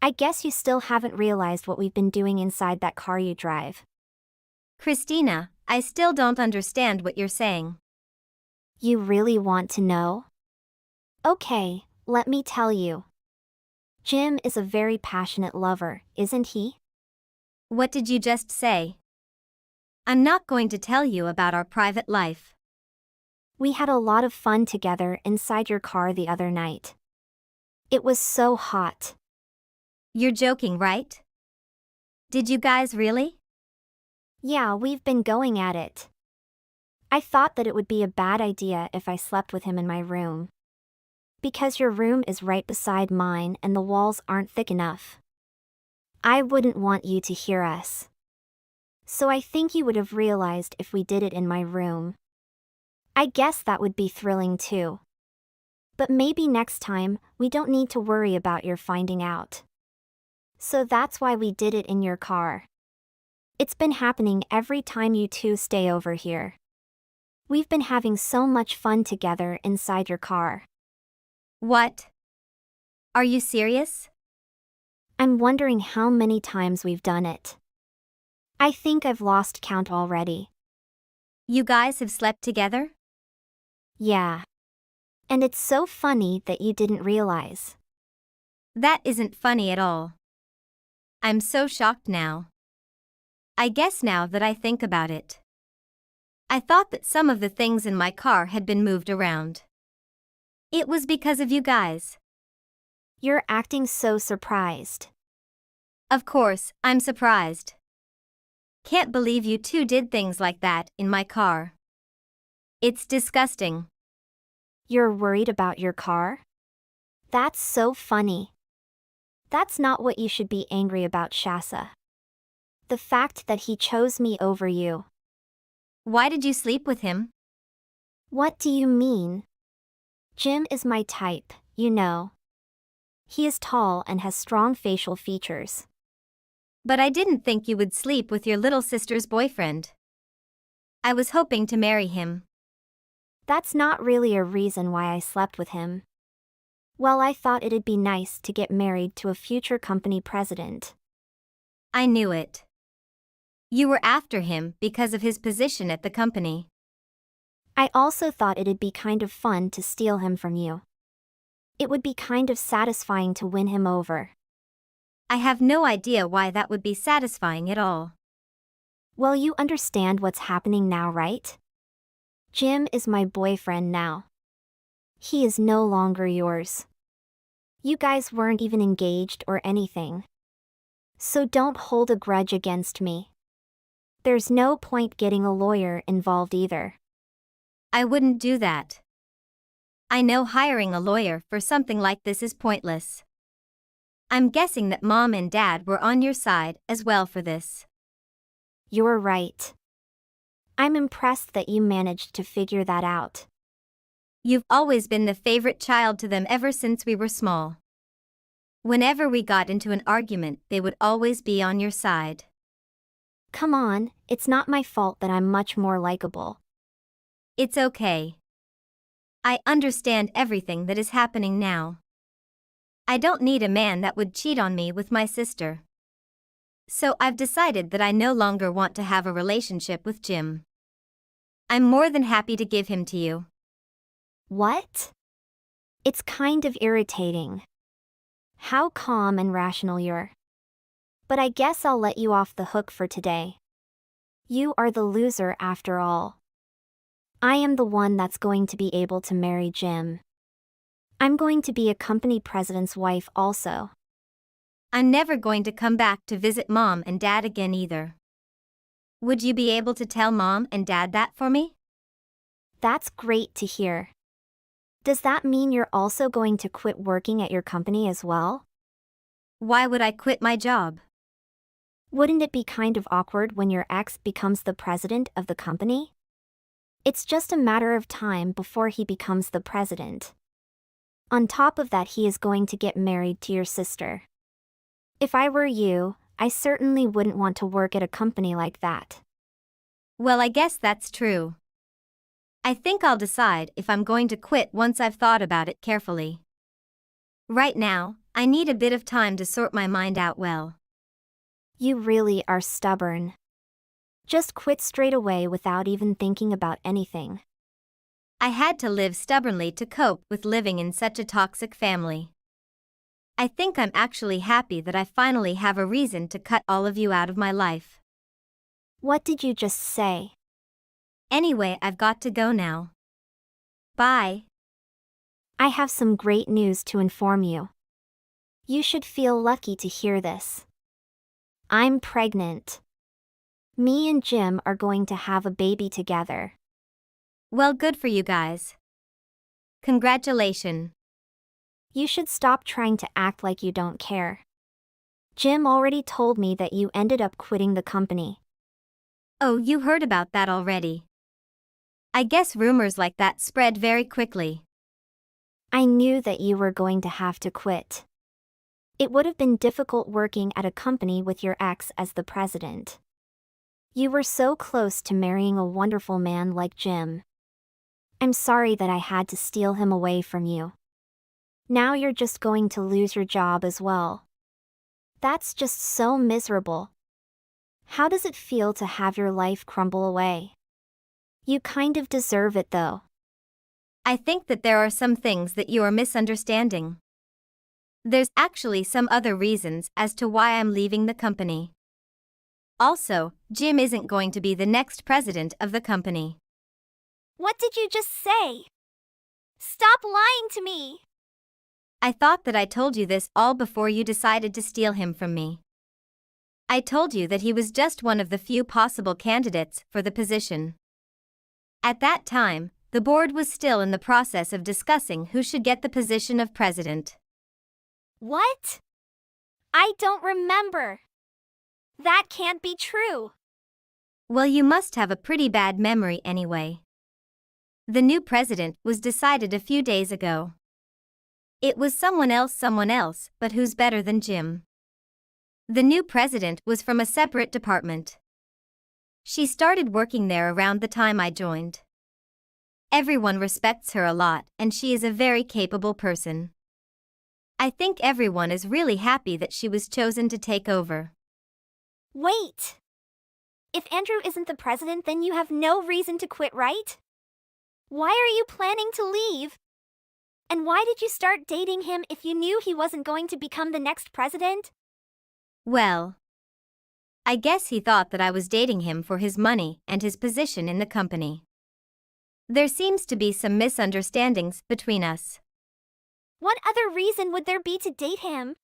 I guess you still haven't realized what we've been doing inside that car you drive. Christina, I still don't understand what you're saying. You really want to know? Okay, let me tell you. Jim is a very passionate lover, isn't he? What did you just say? I'm not going to tell you about our private life. We had a lot of fun together inside your car the other night. It was so hot. You're joking, right? Did you guys really? Yeah, we've been going at it. I thought that it would be a bad idea if I slept with him in my room. Because your room is right beside mine and the walls aren't thick enough. I wouldn't want you to hear us. So I think you would have realized if we did it in my room. I guess that would be thrilling too. But maybe next time, we don't need to worry about your finding out. So that's why we did it in your car. It's been happening every time you two stay over here. We've been having so much fun together inside your car. What? Are you serious? I'm wondering how many times we've done it. I think I've lost count already. You guys have slept together? Yeah. And it's so funny that you didn't realize. That isn't funny at all. I'm so shocked now. I guess now that I think about it. I thought that some of the things in my car had been moved around. It was because of you guys. You're acting so surprised. Of course, I'm surprised. Can't believe you two did things like that in my car. It's disgusting. You're worried about your car? That's so funny. That's not what you should be angry about, Shasa. The fact that he chose me over you. Why did you sleep with him? What do you mean? Jim is my type, you know. He is tall and has strong facial features. But I didn't think you would sleep with your little sister's boyfriend. I was hoping to marry him. That's not really a reason why I slept with him. Well, I thought it'd be nice to get married to a future company president. I knew it. You were after him because of his position at the company. I also thought it'd be kind of fun to steal him from you. It would be kind of satisfying to win him over. I have no idea why that would be satisfying at all. Well, you understand what's happening now, right? Jim is my boyfriend now. He is no longer yours. You guys weren't even engaged or anything. So don't hold a grudge against me. There's no point getting a lawyer involved either. I wouldn't do that. I know hiring a lawyer for something like this is pointless. I'm guessing that Mom and Dad were on your side as well for this. You're right. I'm impressed that you managed to figure that out. You've always been the favorite child to them ever since we were small. Whenever we got into an argument, they would always be on your side. Come on, it's not my fault that I'm much more likable. It's okay. I understand everything that is happening now. I don't need a man that would cheat on me with my sister. So I've decided that I no longer want to have a relationship with Jim. I'm more than happy to give him to you. What? It's kind of irritating. How calm and rational you're. But I guess I'll let you off the hook for today. You are the loser after all. I am the one that's going to be able to marry Jim. I'm going to be a company president's wife also. I'm never going to come back to visit Mom and Dad again either. Would you be able to tell Mom and Dad that for me? That's great to hear. Does that mean you're also going to quit working at your company as well? Why would I quit my job? Wouldn't it be kind of awkward when your ex becomes the president of the company? It's just a matter of time before he becomes the president. On top of that, he is going to get married to your sister. If I were you, I certainly wouldn't want to work at a company like that. Well, I guess that's true. I think I'll decide if I'm going to quit once I've thought about it carefully. Right now, I need a bit of time to sort my mind out well. You really are stubborn. Just quit straight away without even thinking about anything. I had to live stubbornly to cope with living in such a toxic family. I think I'm actually happy that I finally have a reason to cut all of you out of my life. What did you just say? Anyway, I've got to go now. Bye. I have some great news to inform you. You should feel lucky to hear this. I'm pregnant. Me and Jim are going to have a baby together. Well, good for you guys. Congratulations. You should stop trying to act like you don't care. Jim already told me that you ended up quitting the company. Oh, you heard about that already. I guess rumors like that spread very quickly. I knew that you were going to have to quit. It would have been difficult working at a company with your ex as the president. You were so close to marrying a wonderful man like Jim. I'm sorry that I had to steal him away from you. Now you're just going to lose your job as well. That's just so miserable. How does it feel to have your life crumble away? You kind of deserve it though. I think that there are some things that you are misunderstanding. There's actually some other reasons as to why I'm leaving the company. Also, Jim isn't going to be the next president of the company. What did you just say? Stop lying to me! I thought that I told you this all before you decided to steal him from me. I told you that he was just one of the few possible candidates for the position. At that time, the board was still in the process of discussing who should get the position of president. What? I don't remember. That can't be true. Well, you must have a pretty bad memory anyway. The new president was decided a few days ago. It was someone else, but who's better than Jim? The new president was from a separate department. She started working there around the time I joined. Everyone respects her a lot, and she is a very capable person. I think everyone is really happy that she was chosen to take over. Wait! If Andrew isn't the president, then you have no reason to quit, right? Why are you planning to leave? And why did you start dating him if you knew he wasn't going to become the next president? Well, I guess he thought that I was dating him for his money and his position in the company. There seems to be some misunderstandings between us. What other reason would there be to date him?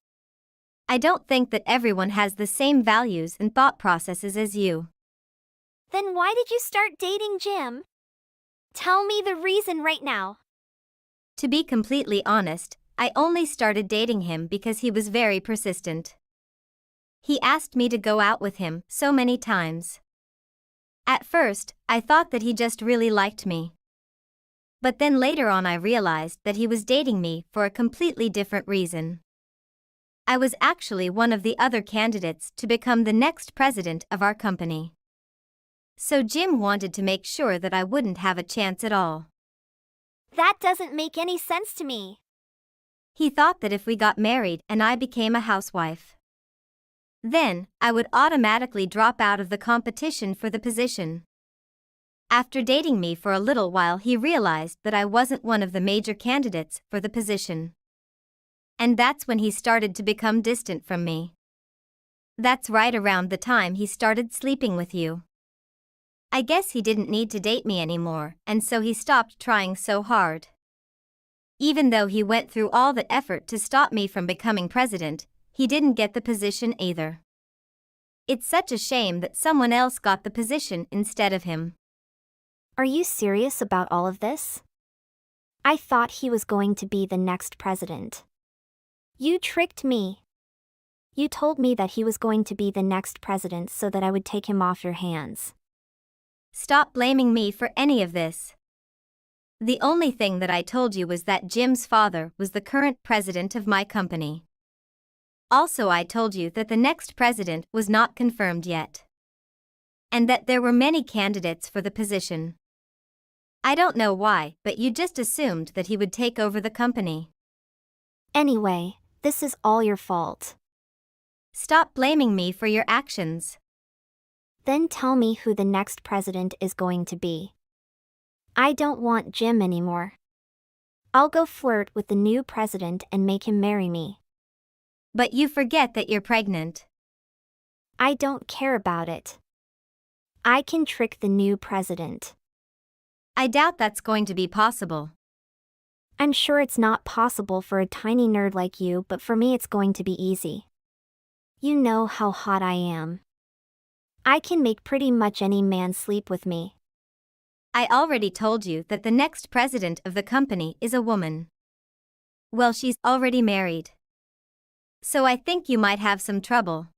I don't think that everyone has the same values and thought processes as you. Then why did you start dating Jim? Tell me the reason right now. To be completely honest, I only started dating him because he was very persistent. He asked me to go out with him so many times. At first, I thought that he just really liked me. But then later on I realized that he was dating me for a completely different reason. I was actually one of the other candidates to become the next president of our company. So Jim wanted to make sure that I wouldn't have a chance at all. That doesn't make any sense to me. He thought that if we got married and I became a housewife, then I would automatically drop out of the competition for the position. After dating me for a little while, he realized that I wasn't one of the major candidates for the position. And that's when he started to become distant from me. That's right around the time he started sleeping with you. I guess he didn't need to date me anymore, and so he stopped trying so hard. Even though he went through all the effort to stop me from becoming president, he didn't get the position either. It's such a shame that someone else got the position instead of him. Are you serious about all of this? I thought he was going to be the next president. You tricked me. You told me that he was going to be the next president so that I would take him off your hands. Stop blaming me for any of this. The only thing that I told you was that Jim's father was the current president of my company. Also, I told you that the next president was not confirmed yet. And that there were many candidates for the position. I don't know why, but you just assumed that he would take over the company. Anyway, this is all your fault. Stop blaming me for your actions. Then tell me who the next president is going to be. I don't want Jim anymore. I'll go flirt with the new president and make him marry me. But you forget that you're pregnant. I don't care about it. I can trick the new president. I doubt that's going to be possible. I'm sure it's not possible for a tiny nerd like you, but for me it's going to be easy. You know how hot I am. I can make pretty much any man sleep with me. I already told you that the next president of the company is a woman. Well, she's already married. So I think you might have some trouble.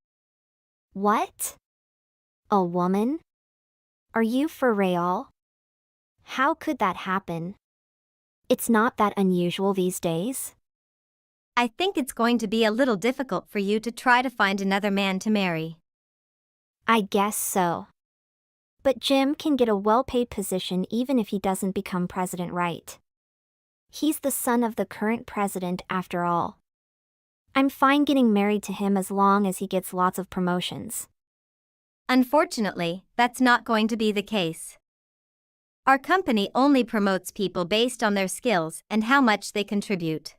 What? A woman? Are you for real? How could that happen? It's not that unusual these days. I think it's going to be a little difficult for you to try to find another man to marry. I guess so. But Jim can get a well-paid position even if he doesn't become president, right? He's the son of the current president after all. I'm fine getting married to him as long as he gets lots of promotions. Unfortunately, that's not going to be the case. Our company only promotes people based on their skills and how much they contribute.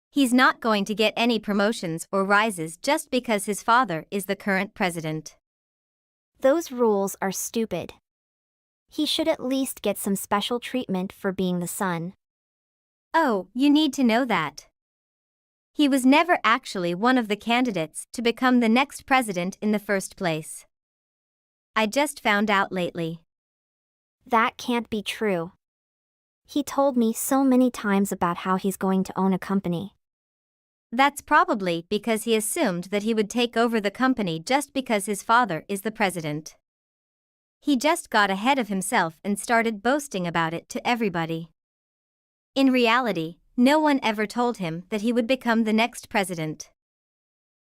He's not going to get any promotions or rises just because his father is the current president. Those rules are stupid. He should at least get some special treatment for being the son. Oh, you need to know that. He was never actually one of the candidates to become the next president in the first place. I just found out lately. That can't be true. He told me so many times about how he's going to own a company. That's probably because he assumed that he would take over the company just because his father is the president. He just got ahead of himself and started boasting about it to everybody. In reality, no one ever told him that he would become the next president.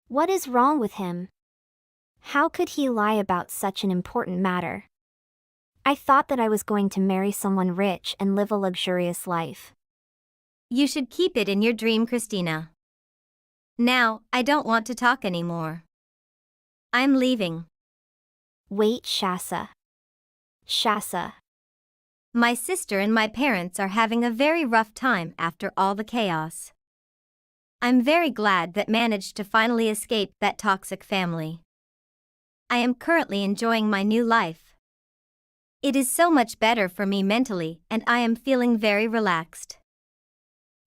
What is wrong with him? How could he lie about such an important matter? I thought that I was going to marry someone rich and live a luxurious life. You should keep it in your dream, Christina. Now, I don't want to talk anymore. I'm leaving. Wait, Shasa. Shasa. My sister and my parents are having a very rough time after all the chaos. I'm very glad that managed to finally escape that toxic family. I am currently enjoying my new life. It is so much better for me mentally and I am feeling very relaxed.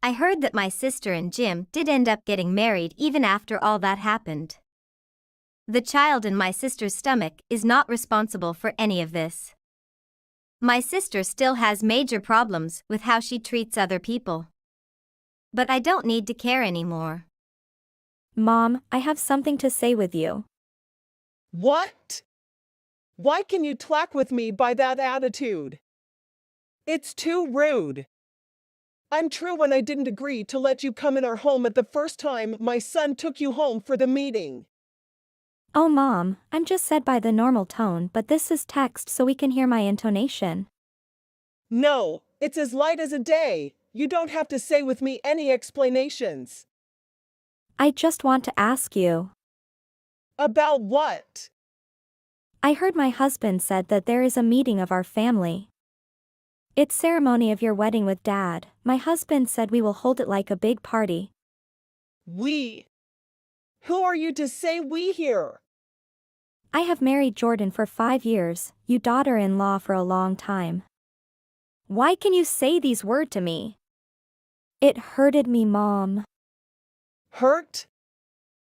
I heard that my sister and Jim did end up getting married even after all that happened. The child in my sister's stomach is not responsible for any of this. My sister still has major problems with how she treats other people. But I don't need to care anymore. Mom, I have something to say with you. What? Why can you tlack with me by that attitude? It's too rude. I'm true when I didn't agree to let you come in our home at the first time my son took you home for the meeting. Oh, Mom, I'm just said by the normal tone, but this is text so we can hear my intonation. No, it's as light as a day. You don't have to say with me any explanations. I just want to ask you. About what? I heard my husband said that there is a meeting of our family. It's ceremony of your wedding with Dad. My husband said we will hold it like a big party. We? Who are you to say we here? I have married Jordan for 5 years, you daughter-in-law for a long time. Why can you say these words to me? It hurted me, Mom. Hurt?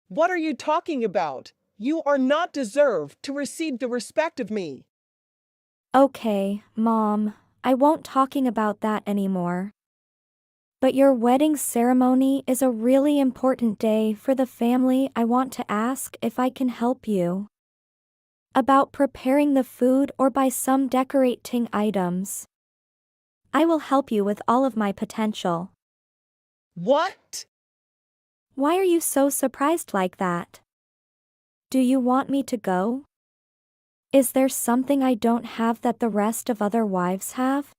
What are you talking about? You are not deserved to receive the respect of me. Okay, Mom, I won't talking about that anymore. But your wedding ceremony is a really important day for the family. I want to ask if I can help you. About preparing the food or buy some decorating items. I will help you with all of my potential. What? Why are you so surprised like that? Do you want me to go? Is there something I don't have that the rest of other wives have?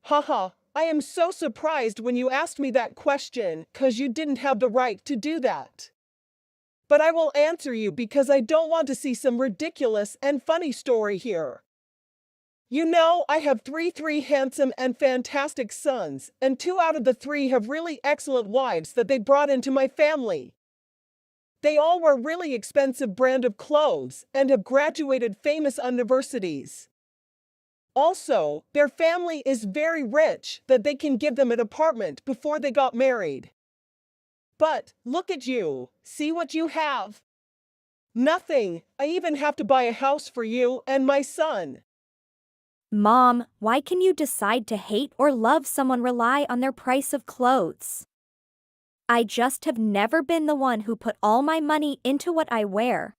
Haha, I am so surprised when you asked me that question, 'cause you didn't have the right to do that. But I will answer you because I don't want to see some ridiculous and funny story here. You know, I have three handsome and fantastic sons, and 2 out of the 3 have really excellent wives that they brought into my family. They all wear really expensive brand of clothes and have graduated famous universities. Also, their family is very rich that they can give them an apartment before they got married. But, look at you, see what you have? Nothing. I even have to buy a house for you and my son. Mom, why can you decide to hate or love someone rely on their price of clothes? I just have never been the one who put all my money into what I wear.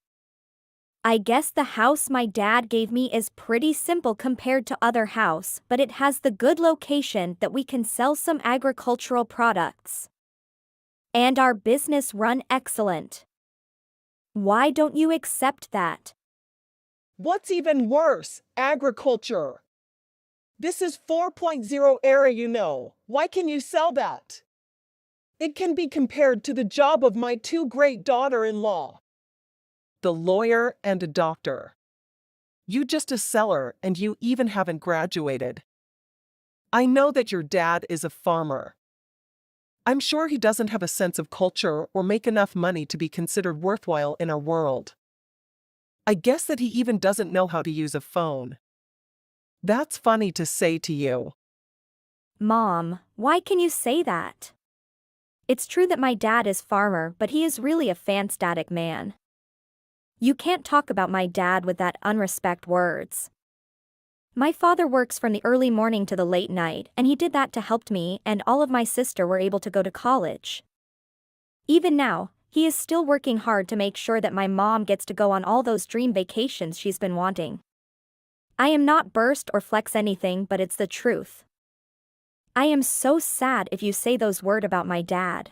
I guess the house my dad gave me is pretty simple compared to other house, but it has the good location that we can sell some agricultural products. And our business run excellent. Why don't you accept that? What's even worse, agriculture. This is 4.0 era, you know. Why can you sell that? It can be compared to the job of my 2 great daughter-in-law. The lawyer and a doctor. You just a seller and you even haven't graduated. I know that your dad is a farmer. I'm sure he doesn't have a sense of culture or make enough money to be considered worthwhile in our world. I guess that he even doesn't know how to use a phone. That's funny to say to you. Mom, why can you say that? It's true that my dad is farmer, but he is really a fantastic man. You can't talk about my dad with that unrespect words. My father works from the early morning to the late night, and he did that to help me and all of my sister were able to go to college. Even now, he is still working hard to make sure that my mom gets to go on all those dream vacations she's been wanting. I am not burst or flex anything, but it's the truth. I am so sad if you say those words about my dad.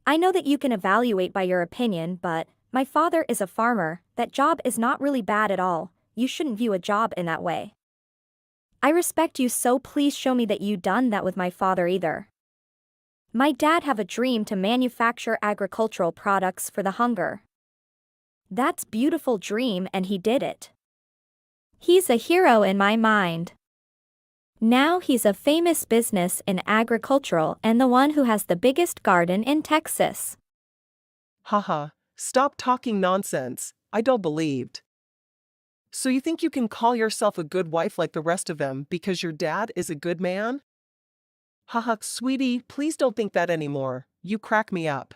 I know that you can evaluate by your opinion, but my father is a farmer, that job is not really bad at all, you shouldn't view a job in that way. I respect you, so please show me that you done that with my father either. My dad have a dream to manufacture agricultural products for the hunger. That's beautiful dream and he did it. He's a hero in my mind. Now he's a famous business in agricultural and the one who has the biggest garden in Texas. Haha, stop talking nonsense, I don't believed. So you think you can call yourself a good wife like the rest of them because your dad is a good man? Haha, sweetie, please don't think that anymore, you crack me up.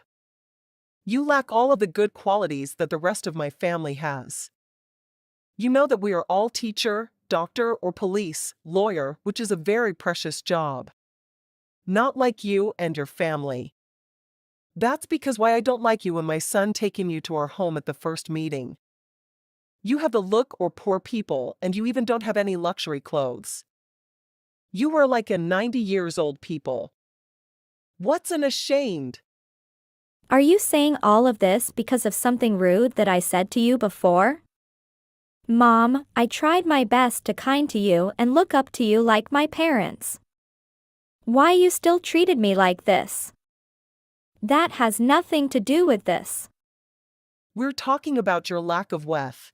You lack all of the good qualities that the rest of my family has. You know that we are all teacher, doctor or police, lawyer, which is a very precious job. Not like you and your family. That's because why I don't like you and my son taking you to our home at the first meeting. You have the look or poor people, and you even don't have any luxury clothes. You were like a 90 years old people. What's unashamed? Are you saying all of this because of something rude that I said to you before? Mom, I tried my best to kind to you and look up to you like my parents. Why you still treated me like this? That has nothing to do with this. We're talking about your lack of wealth.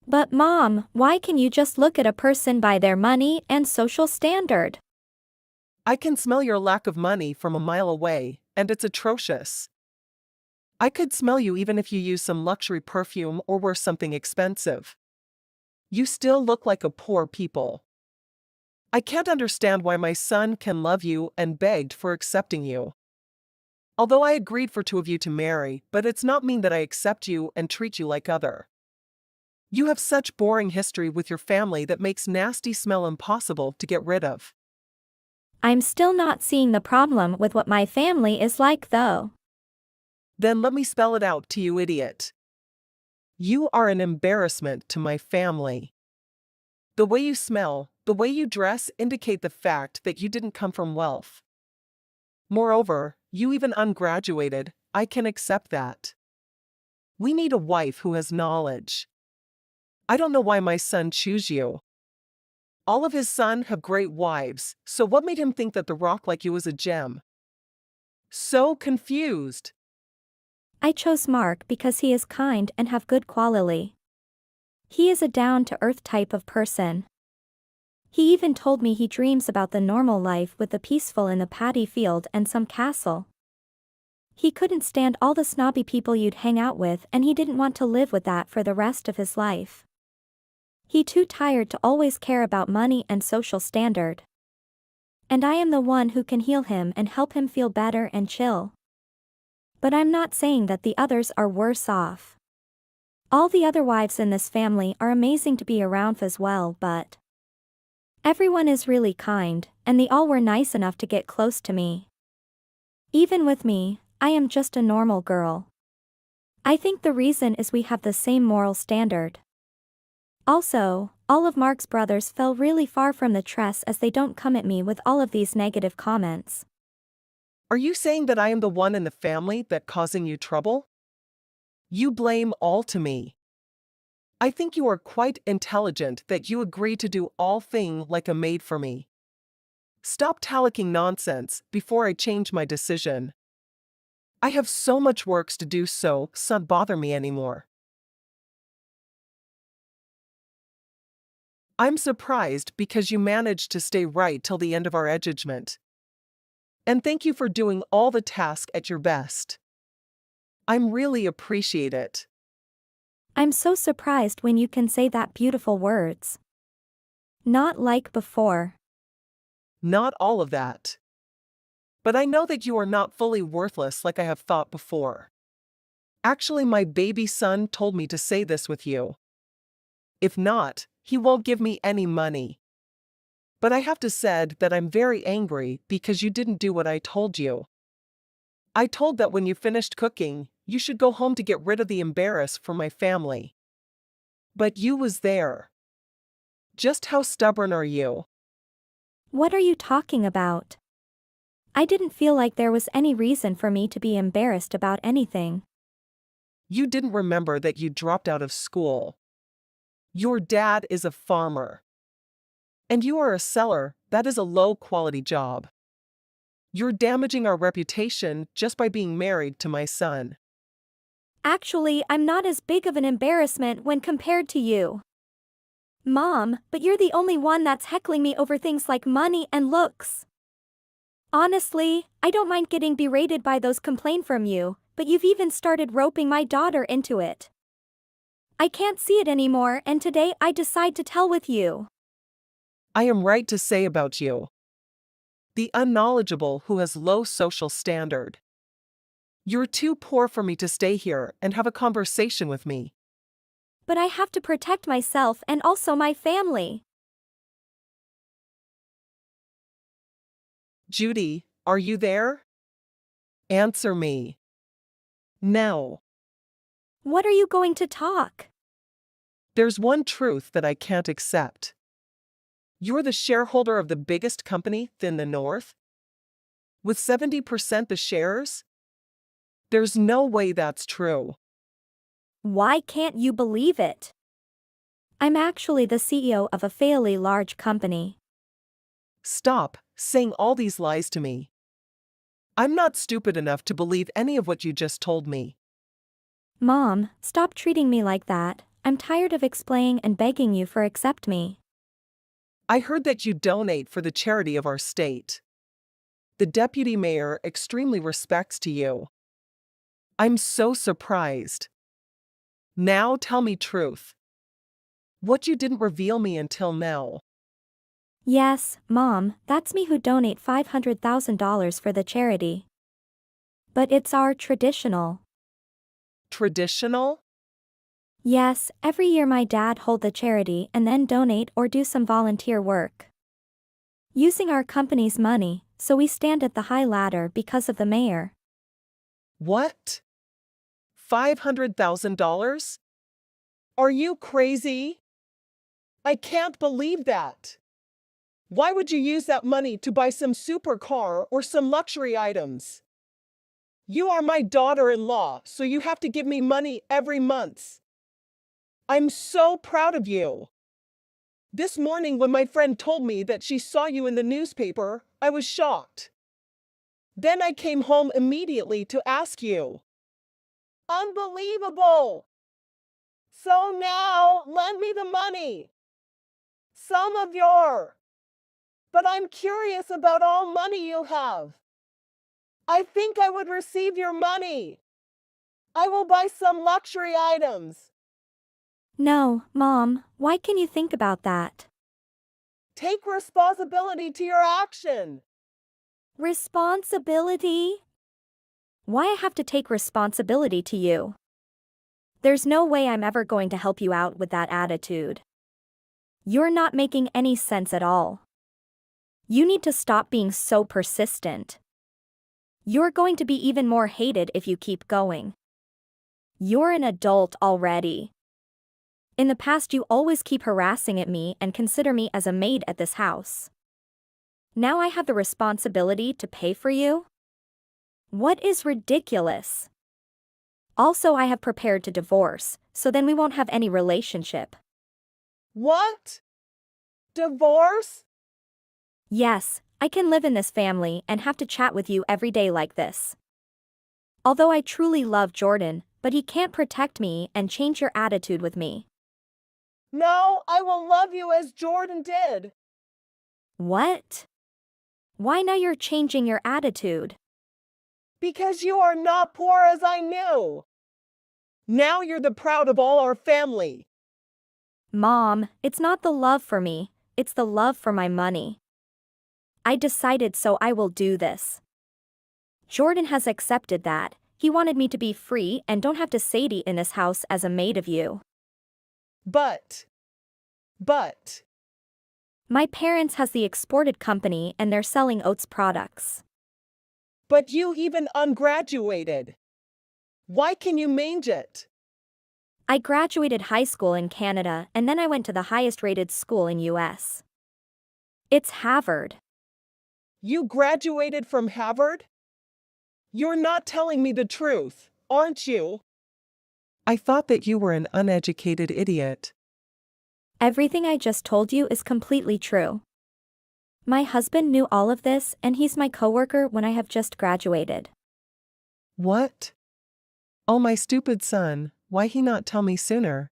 But Mom, why can you just look at a person by their money and social standard? I can smell your lack of money from a mile away, and it's atrocious. I could smell you even if you use some luxury perfume or wear something expensive. You still look like a poor people. I can't understand why my son can love you and begged for accepting you. Although I agreed for two of you to marry, but it's not mean that I accept you and treat you like other. You have such boring history with your family that makes nasty smell impossible to get rid of. I'm still not seeing the problem with what my family is like though. Then let me spell it out to you, idiot. You are an embarrassment to my family. The way you smell, the way you dress indicate the fact that you didn't come from wealth. Moreover, you even ungraduated. I can accept that. We need a wife who has knowledge. I don't know why my son chose you. All of his sons have great wives, so what made him think that the rock like you was a gem? So confused. I chose Mark because he is kind and have good quality. He is a down-to-earth type of person. He even told me he dreams about the normal life with the peaceful in the paddy field and some castle. He couldn't stand all the snobby people you'd hang out with, and he didn't want to live with that for the rest of his life. He too tired to always care about money and social standard. And I am the one who can heal him and help him feel better and chill. But I'm not saying that the others are worse off. All the other wives in this family are amazing to be around as well, but everyone is really kind, and they all were nice enough to get close to me. Even with me, I am just a normal girl. I think the reason is we have the same moral standard. Also, all of Mark's brothers fell really far from the tress as they don't come at me with all of these negative comments. Are you saying that I am the one in the family that causing you trouble? You blame all to me. I think you are quite intelligent that you agree to do all thing like a maid for me. Stop talking nonsense before I change my decision. I have so much works to do, so don't bother me anymore. I'm surprised because you managed to stay right till the end of our engagement. And thank you for doing all the tasks at your best. I'm really appreciate it. I'm so surprised when you can say that beautiful words. Not like before. Not all of that. But I know that you are not fully worthless like I have thought before. Actually, my baby son told me to say this with you. If not, he won't give me any money. But I have to said that I'm very angry because you didn't do what I told you. I told that when you finished cooking, you should go home to get rid of the embarrass for my family. But you was there. Just how stubborn are you? What are you talking about? I didn't feel like there was any reason for me to be embarrassed about anything. You didn't remember that you dropped out of school. Your dad is a farmer. And you are a seller. That is a low-quality job. You're damaging our reputation just by being married to my son. Actually, I'm not as big of an embarrassment when compared to you. Mom, but you're the only one that's heckling me over things like money and looks. Honestly, I don't mind getting berated by those complaints from you, but you've even started roping my daughter into it. I can't see it anymore, and today I decide to tell with you. I am right to say about you. The unknowledgeable who has low social standard. You're too poor for me to stay here and have a conversation with me. But I have to protect myself and also my family. Judy, are you there? Answer me. Now. What are you going to talk? There's one truth that I can't accept. You're the shareholder of the biggest company in the North? With 70% the shares? There's no way that's true. Why can't you believe it? I'm actually the CEO of a fairly large company. Stop saying all these lies to me. I'm not stupid enough to believe any of what you just told me. Mom, stop treating me like that. I'm tired of explaining and begging you for accept me. I heard that you donate for the charity of our state. The deputy mayor extremely respects to you. I'm so surprised. Now tell me truth. What you didn't reveal me until now. Yes, Mom, that's me who donate $500,000 for the charity. But it's our traditional. Traditional? Yes, every year my dad hold the charity and then donate or do some volunteer work. Using our company's money, so we stand at the high ladder because of the mayor. What? $500,000? Are you crazy? I can't believe that. Why would you use that money to buy some supercar or some luxury items? You are my daughter-in-law, so you have to give me money every month. I'm so proud of you. This morning when my friend told me that she saw you in the newspaper, I was shocked. Then I came home immediately to ask you. Unbelievable! So now, lend me the money. Some of your. But I'm curious about all money you have. I think I would receive your money. I will buy some luxury items. No, Mom, why can you think about that? Take responsibility to your action. Responsibility? Why I have to take responsibility to you? There's no way I'm ever going to help you out with that attitude. You're not making any sense at all. You need to stop being so persistent. You're going to be even more hated if you keep going. You're an adult already. In the past you always keep harassing at me and consider me as a maid at this house. Now I have the responsibility to pay for you? What is ridiculous? Also, I have prepared to divorce, so then we won't have any relationship. What? Divorce? Yes, I can live in this family and have to chat with you every day like this. Although I truly love Jordan, but he can't protect me and change your attitude with me. No, I will love you as Jordan did. What? Why now you're changing your attitude? Because you are not poor as I knew. Now you're the proud of all our family. Mom, it's not the love for me, it's the love for my money. I decided, so I will do this. Jordan has accepted that. He wanted me to be free and don't have to stay in this house as a maid of you. But. My parents has the exported company and they're selling oats products. But you even ungraduated. Why can you mange it? I graduated high school in Canada and then I went to the highest rated school in US. It's Harvard. You graduated from Harvard? You're not telling me the truth, aren't you? I thought that you were an uneducated idiot. Everything I just told you is completely true. My husband knew all of this and he's my coworker when I have just graduated. What? Oh, my stupid son, why he not tell me sooner?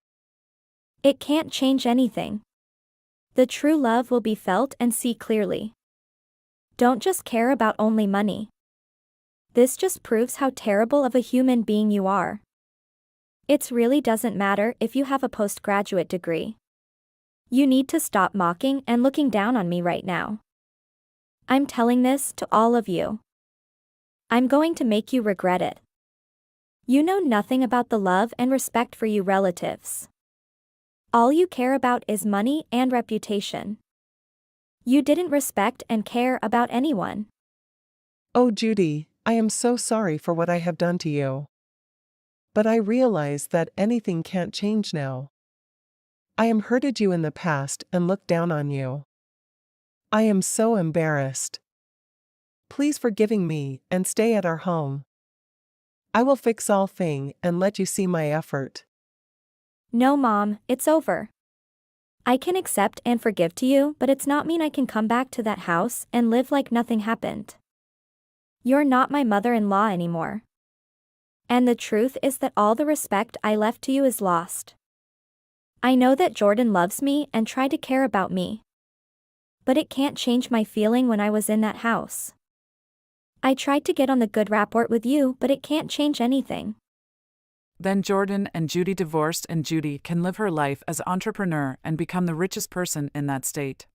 It can't change anything. The true love will be felt and see clearly. Don't just care about only money. This just proves how terrible of a human being you are. It really doesn't matter if you have a postgraduate degree. You need to stop mocking and looking down on me right now. I'm telling this to all of you. I'm going to make you regret it. You know nothing about the love and respect for you relatives. All you care about is money and reputation. You didn't respect and care about anyone. Oh, Judy, I am so sorry for what I have done to you. But I realize that anything can't change now. I am hurted you in the past and looked down on you. I am so embarrassed. Please forgiving me and stay at our home. I will fix all thing and let you see my effort. No, Mom, it's over. I can accept and forgive to you, but it's not mean I can come back to that house and live like nothing happened. You're not my mother-in-law anymore. And the truth is that all the respect I left to you is lost. I know that Jordan loves me and tried to care about me. But it can't change my feeling when I was in that house. I tried to get on the good rapport with you, but it can't change anything. Then Jordan and Judy divorced, and Judy can live her life as entrepreneur and become the richest person in that state.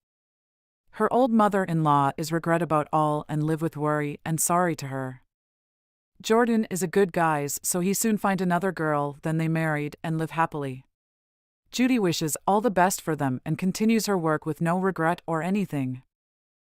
Her old mother-in-law is regret about all and live with worry and sorry to her. Jordan is a good guy, so he soon find another girl, then they married and live happily. Judy wishes all the best for them and continues her work with no regret or anything.